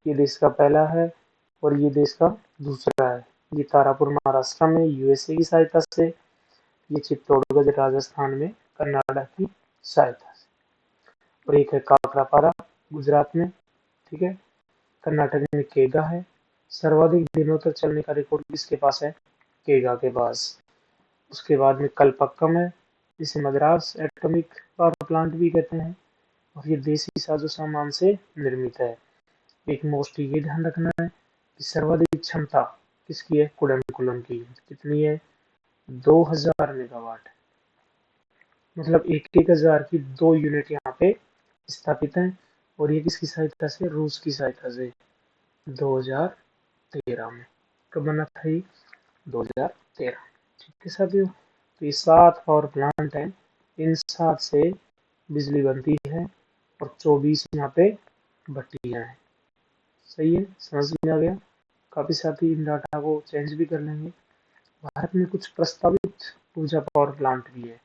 ये देश का पहला है और ये देश का दूसरा है। ये तारापुर महाराष्ट्र में यूएसए की सहायता से, ये चित्तौड़गढ़ राजस्थान में कर्नाटक की सहायता से। और एक है काकरापारा गुजरात में, ठीक है। कर्नाटक में केगा है। सर्वाधिक दिनों तक चलने का रिकॉर्ड किसके पास है, केगा के पास। उसके बाद में कलपक्कम है, जिसे मद्रास एटॉमिक पावर प्लांट भी कहते हैं, और ये देसी साजो सामान से निर्मित है। एक मोस्ट ये ध्यान रखना है कि सर्वाधिक क्षमता किसकी है, कुडनकुलम की। कितनी है, 2000 मेगावाट। मतलब एक एक हजार की 2 यूनिट यहाँ पे स्थापित है, और ये किसकी सहायता से, रूस की सहायता से, 2013 में। कब बना था ये, 2013। ठीक है साथियों, तो ये 7 पावर प्लांट हैं, इन 7 से बिजली बनती है, और 24 यहाँ पे भट्टियां हैं। सही है, समझ में आ गया। काफी साथी इन डाटा को चेंज भी कर लेंगे। भारत में कुछ प्रस्तावित ऊर्जा पावर प्लांट भी है,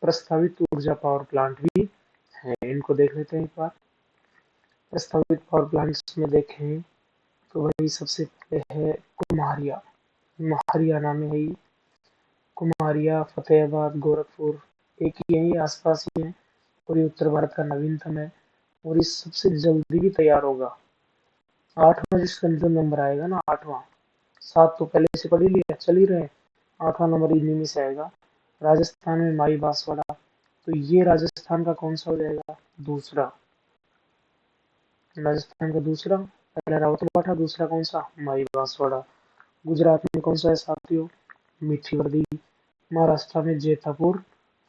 प्रस्तावित ऊर्जा पावर प्लांट भी है, इनको देख लेते हैं एक बार। प्रस्तावित पावर प्लांट्स में देखें तो वही सबसे पहले है कुम्हारिया। हरियाणा में है ये। कुम्हारिया, फतेहाबाद, गोरखपुर एक यही आसपास ही है, और ये उत्तर भारत का नवीनतम है, और ये सबसे जल्दी भी तैयार होगा। 8वां जिसका जो नंबर आएगा ना, 8वां, 7 तो पहले से पढ़ ही लिया, चल ही रहे, 8वां नंबर इन्हीं में से आएगा। राजस्थान में माई बांसवाड़ा, तो ये राजस्थान का कौन सा हो जाएगा? दूसरा। राजस्थान का दूसरा, पहला रावतबाड़ा, दूसरा कौन सा? माई बांसवाड़ा। गुजरात में कौन सा है साथियों? मीठी वर्दी। महाराष्ट्र में जैतापुर।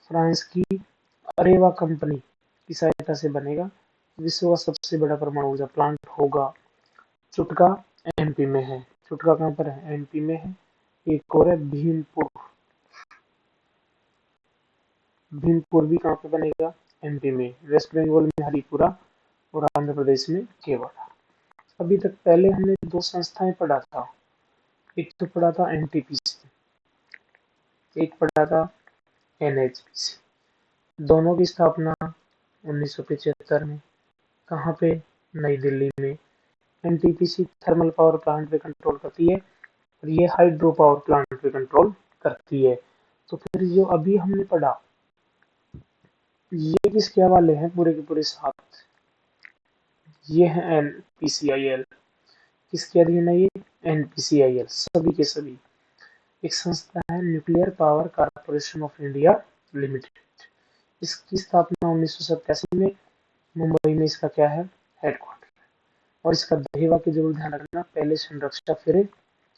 फ्रांस की अरेवा कंपनी की सहायता से बनेगा, विश्व का सबसे बड़ा परमाणु ऊर्जा प्लांट होगा। चुटका एमपी में है। चुटका कहाँ पर है? एमपी में है। एक और है भीमपुर। भीमपुर भी कहाँ पे बनेगा? एमपी में। वेस्ट बंगाल में हरिपुरा, और आंध्र प्रदेश में केवड़ा। अभी तक पहले हमने दो संस्थाएं पढ़ा था, एक तो पढ़ा था एनटीपीसी, एक पढ़ा था एनएचपीसी। दोनों की स्थापना 1975 में। कहाँ पे? नई दिल्ली में। एनटीपीसी थर्मल पावर प्लांट पे कंट्रोल करती है, और ये हाइड्रो पावर प्लांट पे कंट्रोल करती है। तो फिर जो अभी हमने पढ़ा, ये किसके हवाले हैं पूरे के पूरे 7? ये है एनपीसीआईएल। किसके अधीन है ये? एनपीसीआईएल, सभी के सभी। एक संस्था है nuclear power corporation of India limited. इसकी स्थापना 1987 में। मुंबई में इसका क्या है? हेडक्वार्टर। और इसका ध्येय वाक्य जरूर ध्यान रखना, पहले संरक्षण फिर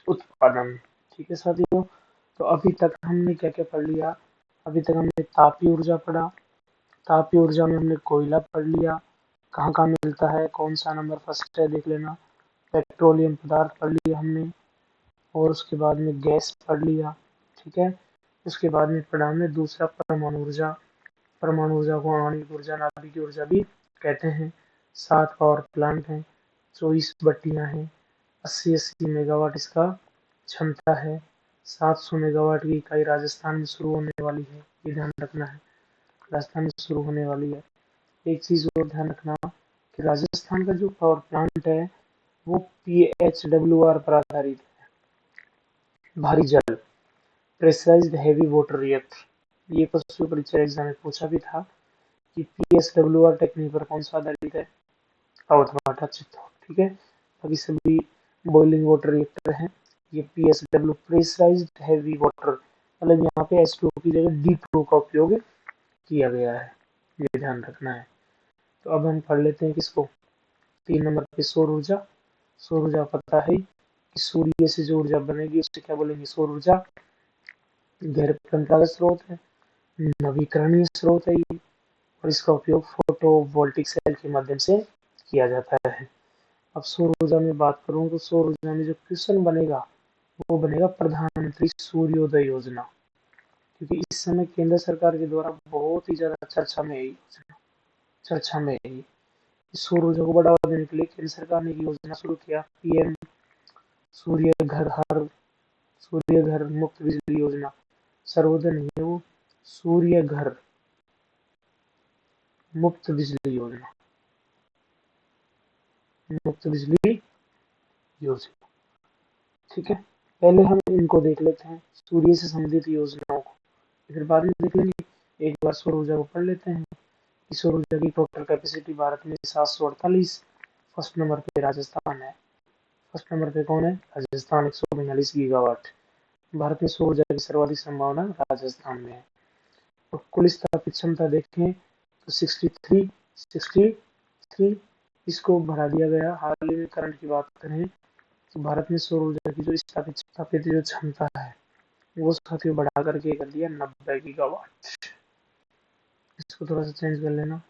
उत्पादन। ठीक है साथियों, तो अभी तक हमने क्या क्या पढ़ लिया? अभी तक हमने तापीय ऊर्जा पढ़ा। तापीय ऊर्जा में हमने कोयला पढ़ लिया, कहाँ कहाँ मिलता है, कौन सा नंबर फर्स्ट है देख लेना। पेट्रोलियम पदार्थ पढ़ लिया हमने, और उसके बाद में गैस पढ़ लिया। ठीक है, उसके बाद में पढ़ा हमने दूसरा परमाणु ऊर्जा। परमाणु ऊर्जा को आणविक ऊर्जा, नाभिक ऊर्जा भी कहते हैं। 7 पावर प्लांट हैं, 24 भट्टियां हैं, 80-80 मेगावाट इसका क्षमता है। 700 मेगावाट की इकाई राजस्थान में शुरू होने वाली है, ये ध्यान रखना है, राजस्थान में शुरू होने वाली है। एक चीज और ध्यान रखना कि राजस्थान का जो पावर प्लांट है वो PHWR पर आधारित है, भारी जल प्रेशराइज्ड हैवी वाटर रिएक्टर। ये पशु परीक्षा एग्जाम में पूछा भी था कि PSWR टेक्निक पर कौन सा आधारित है? रावतबाड़ा चित्तौड़। ठीक है, अभी सभी बॉइलिंग वाटर रिएक्टर हैं। ये PSW प्रेशराइज्ड हैवी वाटर, मतलब यहाँ पे H2O की जगह D2O का उपयोग किया गया है, ये ध्यान रखना है। तो अब हम पढ़ लेते हैं किसको? 3 नंबर पे सौर ऊर्जा। सौर ऊर्जा पता है कि सूर्य से जो ऊर्जा बनेगी उसे क्या बोलेंगे? सौर ऊर्जा। गैर परंपरागत स्रोत है, नवीकरणीय स्रोत है ये, और इसका उपयोग फोटोवोल्टिक सेल के माध्यम से किया जाता है। अब सौर ऊर्जा में बात करूं तो सौर ऊर्जा में जो क्वेश्चन बनेगा वो बनेगा प्रधानमंत्री सूर्योदय योजना, क्योंकि इस समय केंद्र सरकार के द्वारा बहुत ही ज्यादा चर्चा में है योजना, चर्चा में है। सौर ऊर्जा को बढ़ावा देने के लिए केंद्र सरकार ने योजना शुरू किया, PM सूर्य घर हर सूर्य घर मुफ्त बिजली योजना। सर्वोदय नहीं है वो, सूर्य घर मुफ्त बिजली योजना, मुफ्त बिजली योजना। ठीक है, पहले हम इनको देख लेते हैं, सूर्य से संबंधित योजनाओं को, फिर बाद में देख लेंगे। एक बार सौर ऊर्जा को पढ़ लेते हैं। सौर ऊर्जा की टोटल कैपेसिटी भारत में 748। फर्स्ट नंबर पे राजस्थान है। फर्स्ट नंबर पे कौन है? राजस्थान, 142 गीगावाट। भारत में सौर ऊर्जा की सर्वाधिक संभावना राजस्थान में है। और कुल स्थापित क्षमता देखें तो 63। इसको बढ़ा दिया गया। हाल ही में करंट की बात करें तो भारत में सौर ऊर्जा की जो स्थापित जो क्षमता है वो साथियों बढ़ा करके कर दिया 90 गीगावाट। इसको थोड़ा सा चेंज कर लेना,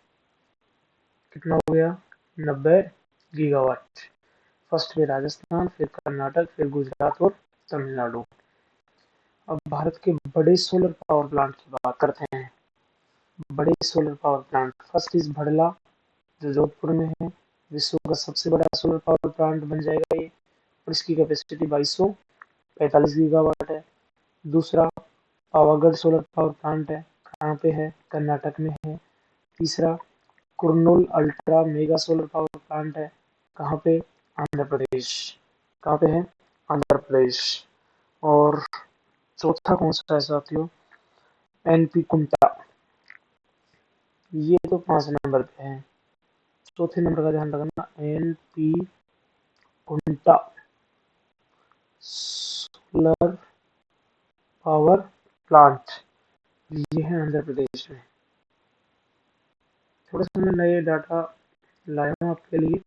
कितना हो गया? 90 गीगावाट। फर्स्ट पे राजस्थान, फिर कर्नाटक, फिर गुजरात और तमिलनाडु। अब भारत के बड़े सोलर पावर प्लांट की बात करते हैं। बड़े solar power plant, first is Bhadla जो जोधपुर में है। विश्व का सबसे बड़ा सोलर पावर प्लांट बन जाएगा ये, और इसकी कैपेसिटी 2245 गीगावाट है। दूसरा पावागढ़ सोलर पावर प्लांट है, कहाँ पे है? कर्नाटक में है। तीसरा Kurnool ultra mega solar power plant है, कहाँ पे? आंध्र प्रदेश। कहाँ पे है? आंध्र प्रदेश। और चौथा कौन सा है साथियों? एनपी कुंटा। ये तो 5 नंबर पे है। चौथे नंबर का ध्यान रखना, एनपी कुंटा सोलर पावर प्लांट, ये है आंध्र प्रदेश में। थोड़ा सा मैं नए डाटा लाया हूँ आपके लिए,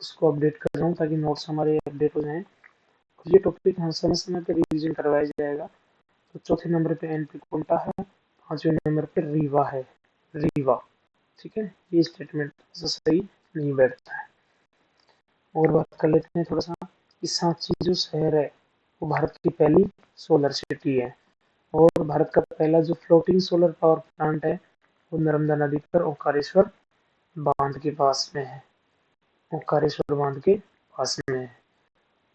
उसको अपडेट कर रहा हूँ ताकि नोट्स हमारे अपडेट हो जाएं। ये टॉपिक हम समय समय पे रिवीजन करवाया जाएगा। तो चौथे नंबर पे एनपी कुंटा है, 5वें नंबर पे रीवा है, रीवा। ठीक है, ये स्टेटमेंट सही नहीं बैठता है। और बात कर लेते हैं थोड़ा सा कि सांची जो शहर है वो भारत की पहली सोलर सिटी है। और भारत का पहला जो फ्लोटिंग सोलर पावर प्लांट है वो नर्मदा नदी पर ओंकारेश्वर बांध के पास में है, ओंकारेश्वर बांध के पास में है।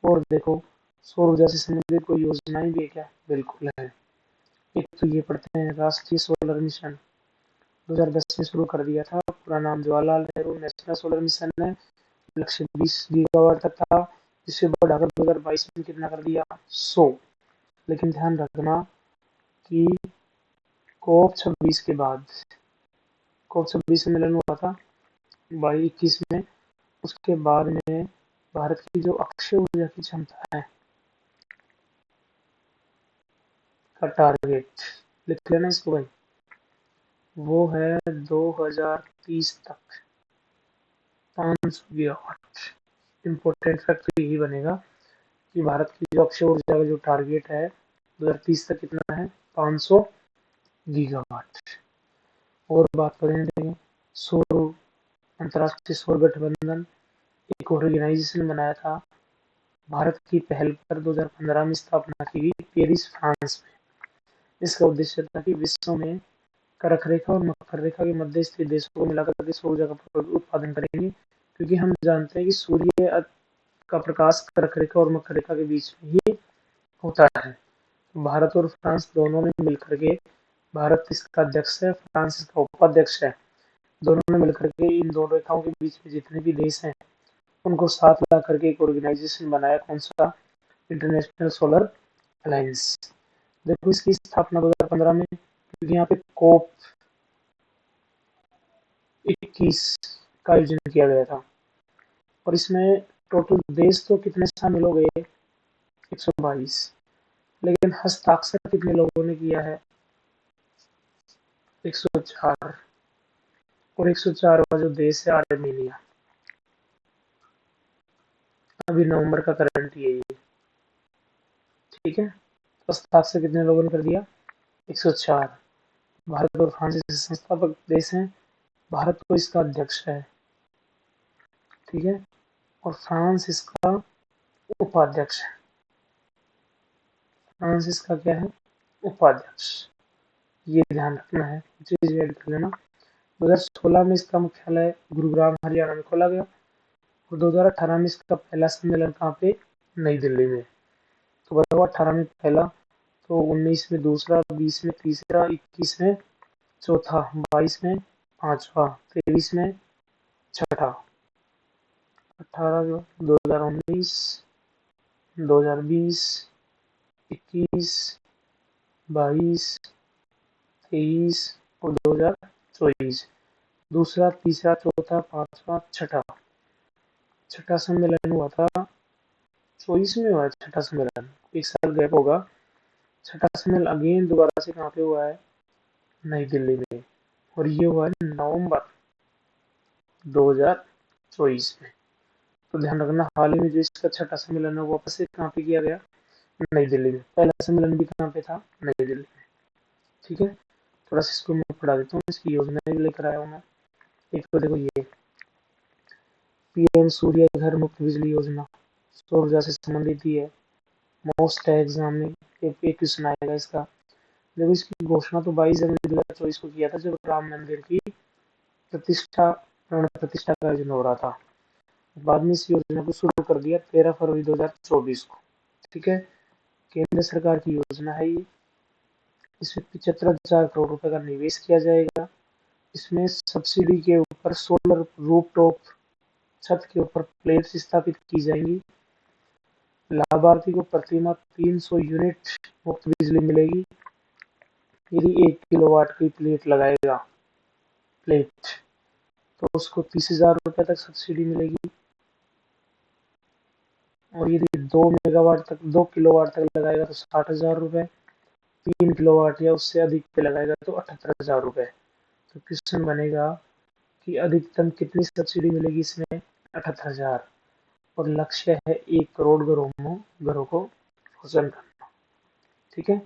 और देखो, सौर ऊर्जा से संबंधित कोई योजनाएं भी है क्या? बिल्कुल है। एक तो ये पढ़ते हैं, राष्ट्रीय सोलर मिशन 2010 में शुरू कर दिया था, पूरा नाम Jawaharlal Nehru national solar mission है। लक्ष्य 20 गीगावाट तक था, जिसे बढ़ाकर 2022 में कितना कर दिया? 100। लेकिन ध्यान रखना कि कोप 26 के बाद, कोप 26 में मिलन हुआ था 22-21 में, उसके बाद में भारत की जो अक्षय ऊर्जा की क्षमता है का टारगेट, लिख लेना इसको भाई, वो है 2030 तक 500 गीगावाट। इम्पोर्टेंट फैक्ट यही बनेगा कि भारत की जो अक्षय ऊर्जा का जो टारगेट है 2030 तक कितना है? 500 गीगावाट। और बात करें सौर अंतर्राष्ट्रीय सौर गठबंधन, एक ऑर्गेनाइजेशन बनाया था भारत की पहल पर 2015 में स्थापना की गई पेरिस फ्रांस में। इसका उद्देश्य था कि विश्व में करक रेखा और मकर रेखा के मध्य स्थित देशों को मिलाकर के सौर ऊर्जा का उत्पादन करेंगे, क्योंकि हम जानते हैं कि सूर्य का प्रकाश करक रेखा और मकर रेखा के बीच में ही होता है। भारत और फ्रांस दोनों ने मिलकर के, भारत इसका अध्यक्ष है, फ्रांस इसका उपाध्यक्ष है, दोनों ने मिलकर के इन दोनों रेखाओं के बीच में जितने भी देश हैं उनको साथ ला करके एक ऑर्गेनाइजेशन बनाया। कौन सा? International solar alliance. देखो, इसकी स्थापना 2015 में, क्योंकि यहाँ पे कोप 21 का आयोजन किया गया था। और इसमें टोटल देश तो कितने शामिल हो गए? 122। लेकिन हस्ताक्षर कितने लोगों ने किया है? 104। और 104वां जो देश है आर्मेनिया, अभी नवंबर का करंट ये है। ठीक है, हस्ताक्षर कितने लोगों ने कर दिया? 104। भारत और फ्रांस इसके संस्थापक देश हैं, भारत तो इसका अध्यक्ष है, ठीक है, और फ्रांस इसका उपाध्यक्ष है। फ्रांस इसका क्या है? उपाध्यक्ष। ये ध्यान रखना है, चीज ऐड कर लेना। 2016 में इसका मुख्यालय गुरुग्राम हरियाणा में खोला गया। और 2018 में इसका पहला सम्मेलन कहाँ पे? नई दिल्ली में। तो बताओ, 18 में पहला, तो 19 में दूसरा, 20 में तीसरा, 21 में चौथा, 22 में पांचवा, 23 में छठा, 18, 2019, 2020, 21, 22, 23 और 2024। दूसरा, तीसरा, चौथा, पांचवा, छठा। छठा सम्मेलन हुआ था 24 में, हुआ है छठा सम्मेलन, एक साल गैप होगा। छठा सम्मेलन अगेन दोबारा से कहाँ पे हुआ है? नई दिल्ली में। और ये हुआ है नवंबर 2024 में। तो ध्यान रखना, हाल ही में जो इसका छठा सम्मेलन है वो वापस से कहाँ पे किया गया? नई दिल्ली में। पहला सम्मेलन भी कहाँ पे था? नई दिल्ली में। ठीक है, थोड़ा सा इसको मैं पढ़ा देता हूँ, इसकी योजना भी लेकर आया हूँ मैं। एक तो देखो, ये पीएम सूर्य घर मुफ्त बिजली योजना सौर ऊर्जा से संबंधित ही है। मोस्ट है एग्जाम में, एक क्वेश्चन आएगा इसका। देखो, इसकी घोषणा तो 22 जनवरी 2024 को किया था, जब राम मंदिर की प्रतिष्ठा प्राण प्रतिष्ठा का आयोजन हो रहा था। बाद में इस योजना को शुरू कर दिया 13 फरवरी 2024 को। ठीक है, केंद्र सरकार की योजना है ये। इसमें 75,000 करोड़ रुपए का निवेश किया जाएगा। इसमें सब्सिडी के ऊपर सोलर रूफटॉप छत के ऊपर प्लेट्स स्थापित की जाएंगी। लाभार्थी को प्रतिमाह 300 यूनिट मुफ्त बिजली मिलेगी यदि 1 किलोवाट की प्लेट लगाएगा तो उसको 30,000 रुपये तक सब्सिडी मिलेगी। और यदि 2 किलोवाट तक लगाएगा तो 60,000 रुपये, 3 किलोवाट या उससे अधिक पे लगाएगा तो 78,000 रुपये। तो क्वेश्चन बनेगा कि अधिकतम कितनी सब्सिडी मिलेगी इसमें, 78,000। और लक्ष्य है 1 करोड़ घरों को रोशन करना। ठीक है।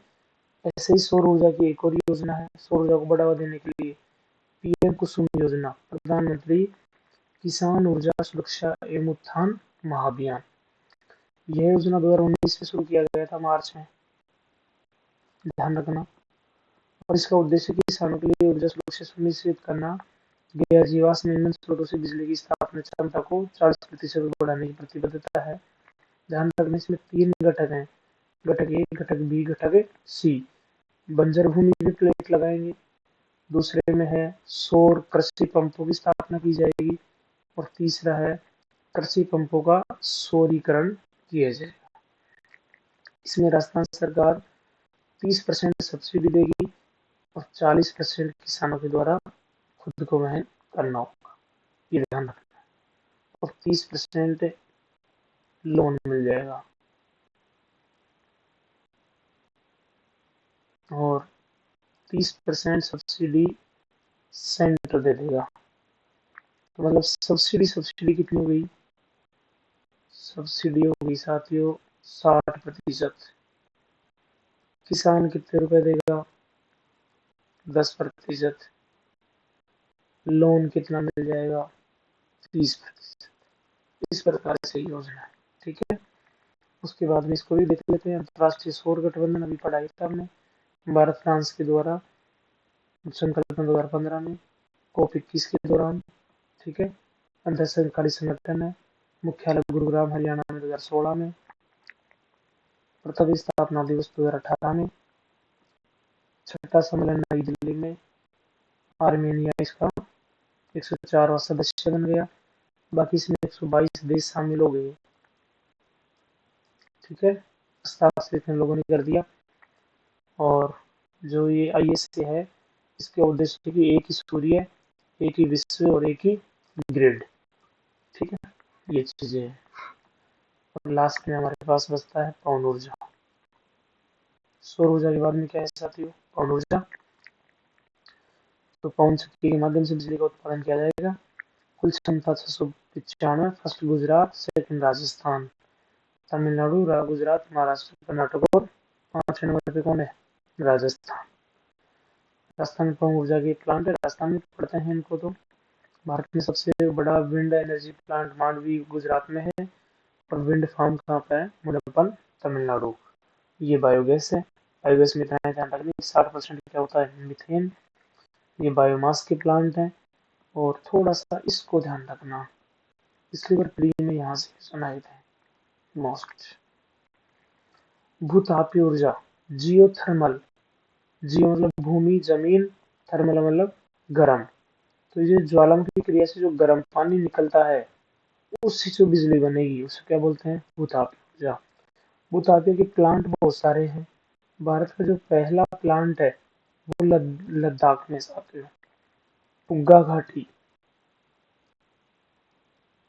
ऐसे ही सौर ऊर्जा की एक और योजना है। सौर ऊर्जा को बढ़ावा देने के लिए पीएम कुसुम योजना, प्रधानमंत्री किसान ऊर्जा सुरक्षा एवं उत्थान महाअभियान। यह योजना 2019 में शुरू किया गया था, मार्च में, ध्यान रखना। और इसका उद्देश्य किसानों के लिए ऊर्जा सुरक्षा सुनिश्चित करना, गैर जीवाश्म ईंधन स्रोतों से बिजली की स्थापना क्षमता को 40% बढ़ाने की प्रतिबद्धता है। ध्यान रखना इसमें 3 घटक हैं, घटक ए, घटक बी, घटक सी। बंजर भूमि में प्लेट लगाएंगे। दूसरे में है सौर कृषि पंपों की स्थापना की जाएगी। और तीसरा है कृषि पंपों का सौरीकरण किया जाएगा। इसमें राजस्थान सरकार 30% सब्सिडी देगी और 40% किसानों के द्वारा खुद को वहन करना होगा, ये ध्यान रखना है। और 30% लोन मिल जाएगा और 30% सब्सिडी सेंटर दे देगा। तो मतलब सब्सिडी कितनी हो गई, सब्सिडी होगी साथियों 60%। किसान कितने रुपए देगा, 10%। लोन कितना मिल जाएगा, 30%। इस प्रकार से योजना है। ठीक है। उसके बाद में इसको भी देख लेते हैं। अंतर्राष्ट्रीय सौर गठबंधन अभी पढ़ाई था हमने, भारत फ्रांस के द्वारा संकल्प 2015 में, COP21 के दौरान। ठीक है। अंतर सरकारी संगठन है, मुख्यालय गुरुग्राम हरियाणा में 2016 में, प्रथम स्थापना दिवस 2018 में, छठा सम्मेलन नई दिल्ली में, आर्मेनिया इसका 104वां सदस्य बन गया। बाकी इसमें 122 देश शामिल हो गए। ठीक है। हस्ताक्षरित लोगों ने कर दिया। और जो ये ISA है, इसके उद्देश्य की एक ही सूर्य, एक ही विश्व और एक ही ग्रिड। ठीक है, ये चीजें हैं। और लास्ट में हमारे पास बचता है पवन ऊर्जा। सौर ऊर्जा के बाद में क्या है साथियों, पवन ऊर्जा। तो पवन शक्ति के माध्यम से बिजली का उत्पादन किया जाएगा। कुल क्षमता 695, फर्स्ट गुजरात, सेकंड राजस्थान, तमिलनाडु, गुजरात, महाराष्ट्र, कर्नाटक और 5वें नंबर पे कौन है, राजस्थान। राजस्थान में पवन ऊर्जा के प्लांट है, राजस्थान में पड़ते हैं इनको। तो भारत में सबसे बड़ा wind energy plant Mandvi Gujarat में है। और विंड फार्म कहाँ पे है, मुनप्पन, तमिलनाडु। ये बायोगैस है। बायोगैस में इतना ध्यान रखना 60% क्या होता है, मीथेन। ये बायोमास के प्लांट हैं। और थोड़ा सा इसको ध्यान रखना, इसलिए प्री में यहाँ से सुनाए थे मोस्ट। भूतापीय ऊर्जा, जियोथर्मल। जियो मतलब भूमि जमीन, थर्मल मतलब गर्म। तो ये ज्वालामुखी क्रिया से जो गर्म पानी निकलता है उससे जो बिजली बनेगी उसे क्या बोलते हैं, भूतापीय ऊर्जा। भूतापीय के प्लांट बहुत सारे हैं। भारत का जो पहला प्लांट है वो लद्दाख में साथियों, पुग्गा घाटी।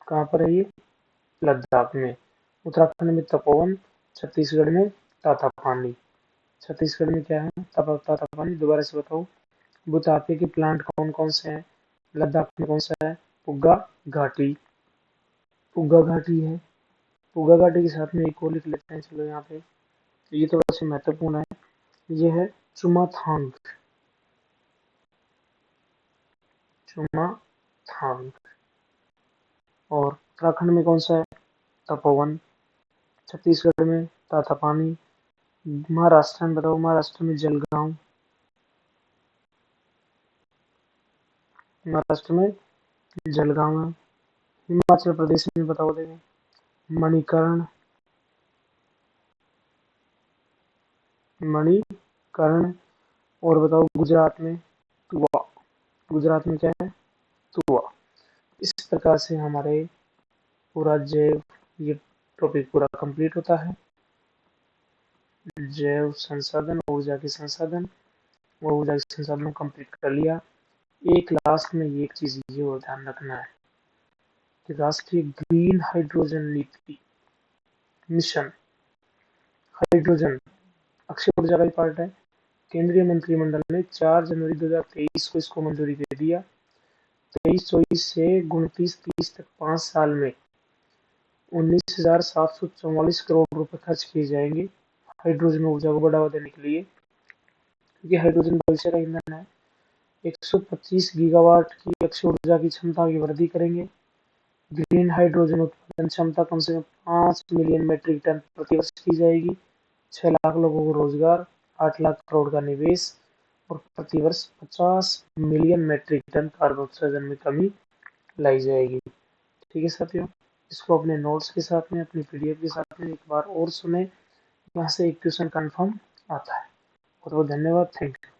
कहाँ पर है ये, लद्दाख में। उत्तराखंड में तपोवन, छत्तीसगढ़ में तातापानी। छत्तीसगढ़ में क्या है, तातापानी। दोबारा से बताओ, भूतापीय के प्लांट कौन कौन से हैं, लद्दाख में कौन सा है, पुग्गा घाटी। पुग्गा घाटी है। पुग्गा घाटी के साथ में एक और लिख लेते हैं, चलो यहाँ पे, ये थोड़ा सा महत्वपूर्ण है। ये है चुमाथांग। चुमाथांग। और उत्तराखंड में कौन सा है, तपोवन। छत्तीसगढ़ में तातापानी। महाराष्ट्र में बताओ, महाराष्ट्र में जलगांव। महाराष्ट्र में जलगांव है। हिमाचल प्रदेश में बताओ देंगे, मणिकर्ण। मणिकर्ण। और बताओ गुजरात में तुआ। गुजरात में क्या है, तुआ। इस प्रकार से हमारे पूरा जो ये टॉपिक पूरा कंप्लीट होता है। जैव संसाधन, ऊर्जा के संसाधन और ऊर्जा के संसाधन कंप्लीट कर लिया। एक लास्ट में एक चीज ये और ध्यान रखना है कि राष्ट्रीय ग्रीन हाइड्रोजन नीति मिशन, हाइड्रोजन अक्षय ऊर्जा का ही पार्ट है। केंद्रीय मंत्रिमंडल ने 4 जनवरी 2023 को इसको मंजूरी दे दिया। 23-24 से 29-30 तक 5 साल में 19,744 करोड़ रुपए खर्च किए जाएंगे हाइड्रोजन ऊर्जा को बढ़ावा देने के लिए, क्योंकि हाइड्रोजन भविष्य का ईंधन है। 125 गीगावाट की अक्षय ऊर्जा की क्षमता की वृद्धि करेंगे। ग्रीन हाइड्रोजन उत्पादन क्षमता कम से कम 5 मिलियन मेट्रिक टन प्रति वर्ष की जाएगी। 6 लाख लोगों को रोजगार, 8 लाख करोड़ का निवेश और प्रति वर्ष 50 मिलियन मेट्रिक टन कार्बन उत्सर्जन में कमी लाई जाएगी। ठीक है साथियों, इसको अपने नोट्स के साथ में, अपनी पीडीएफ के साथ में एक बार और सुने। यहाँ से एक क्वेश्चन कंफर्म आता है। बहुत बहुत धन्यवाद, थैंक यू।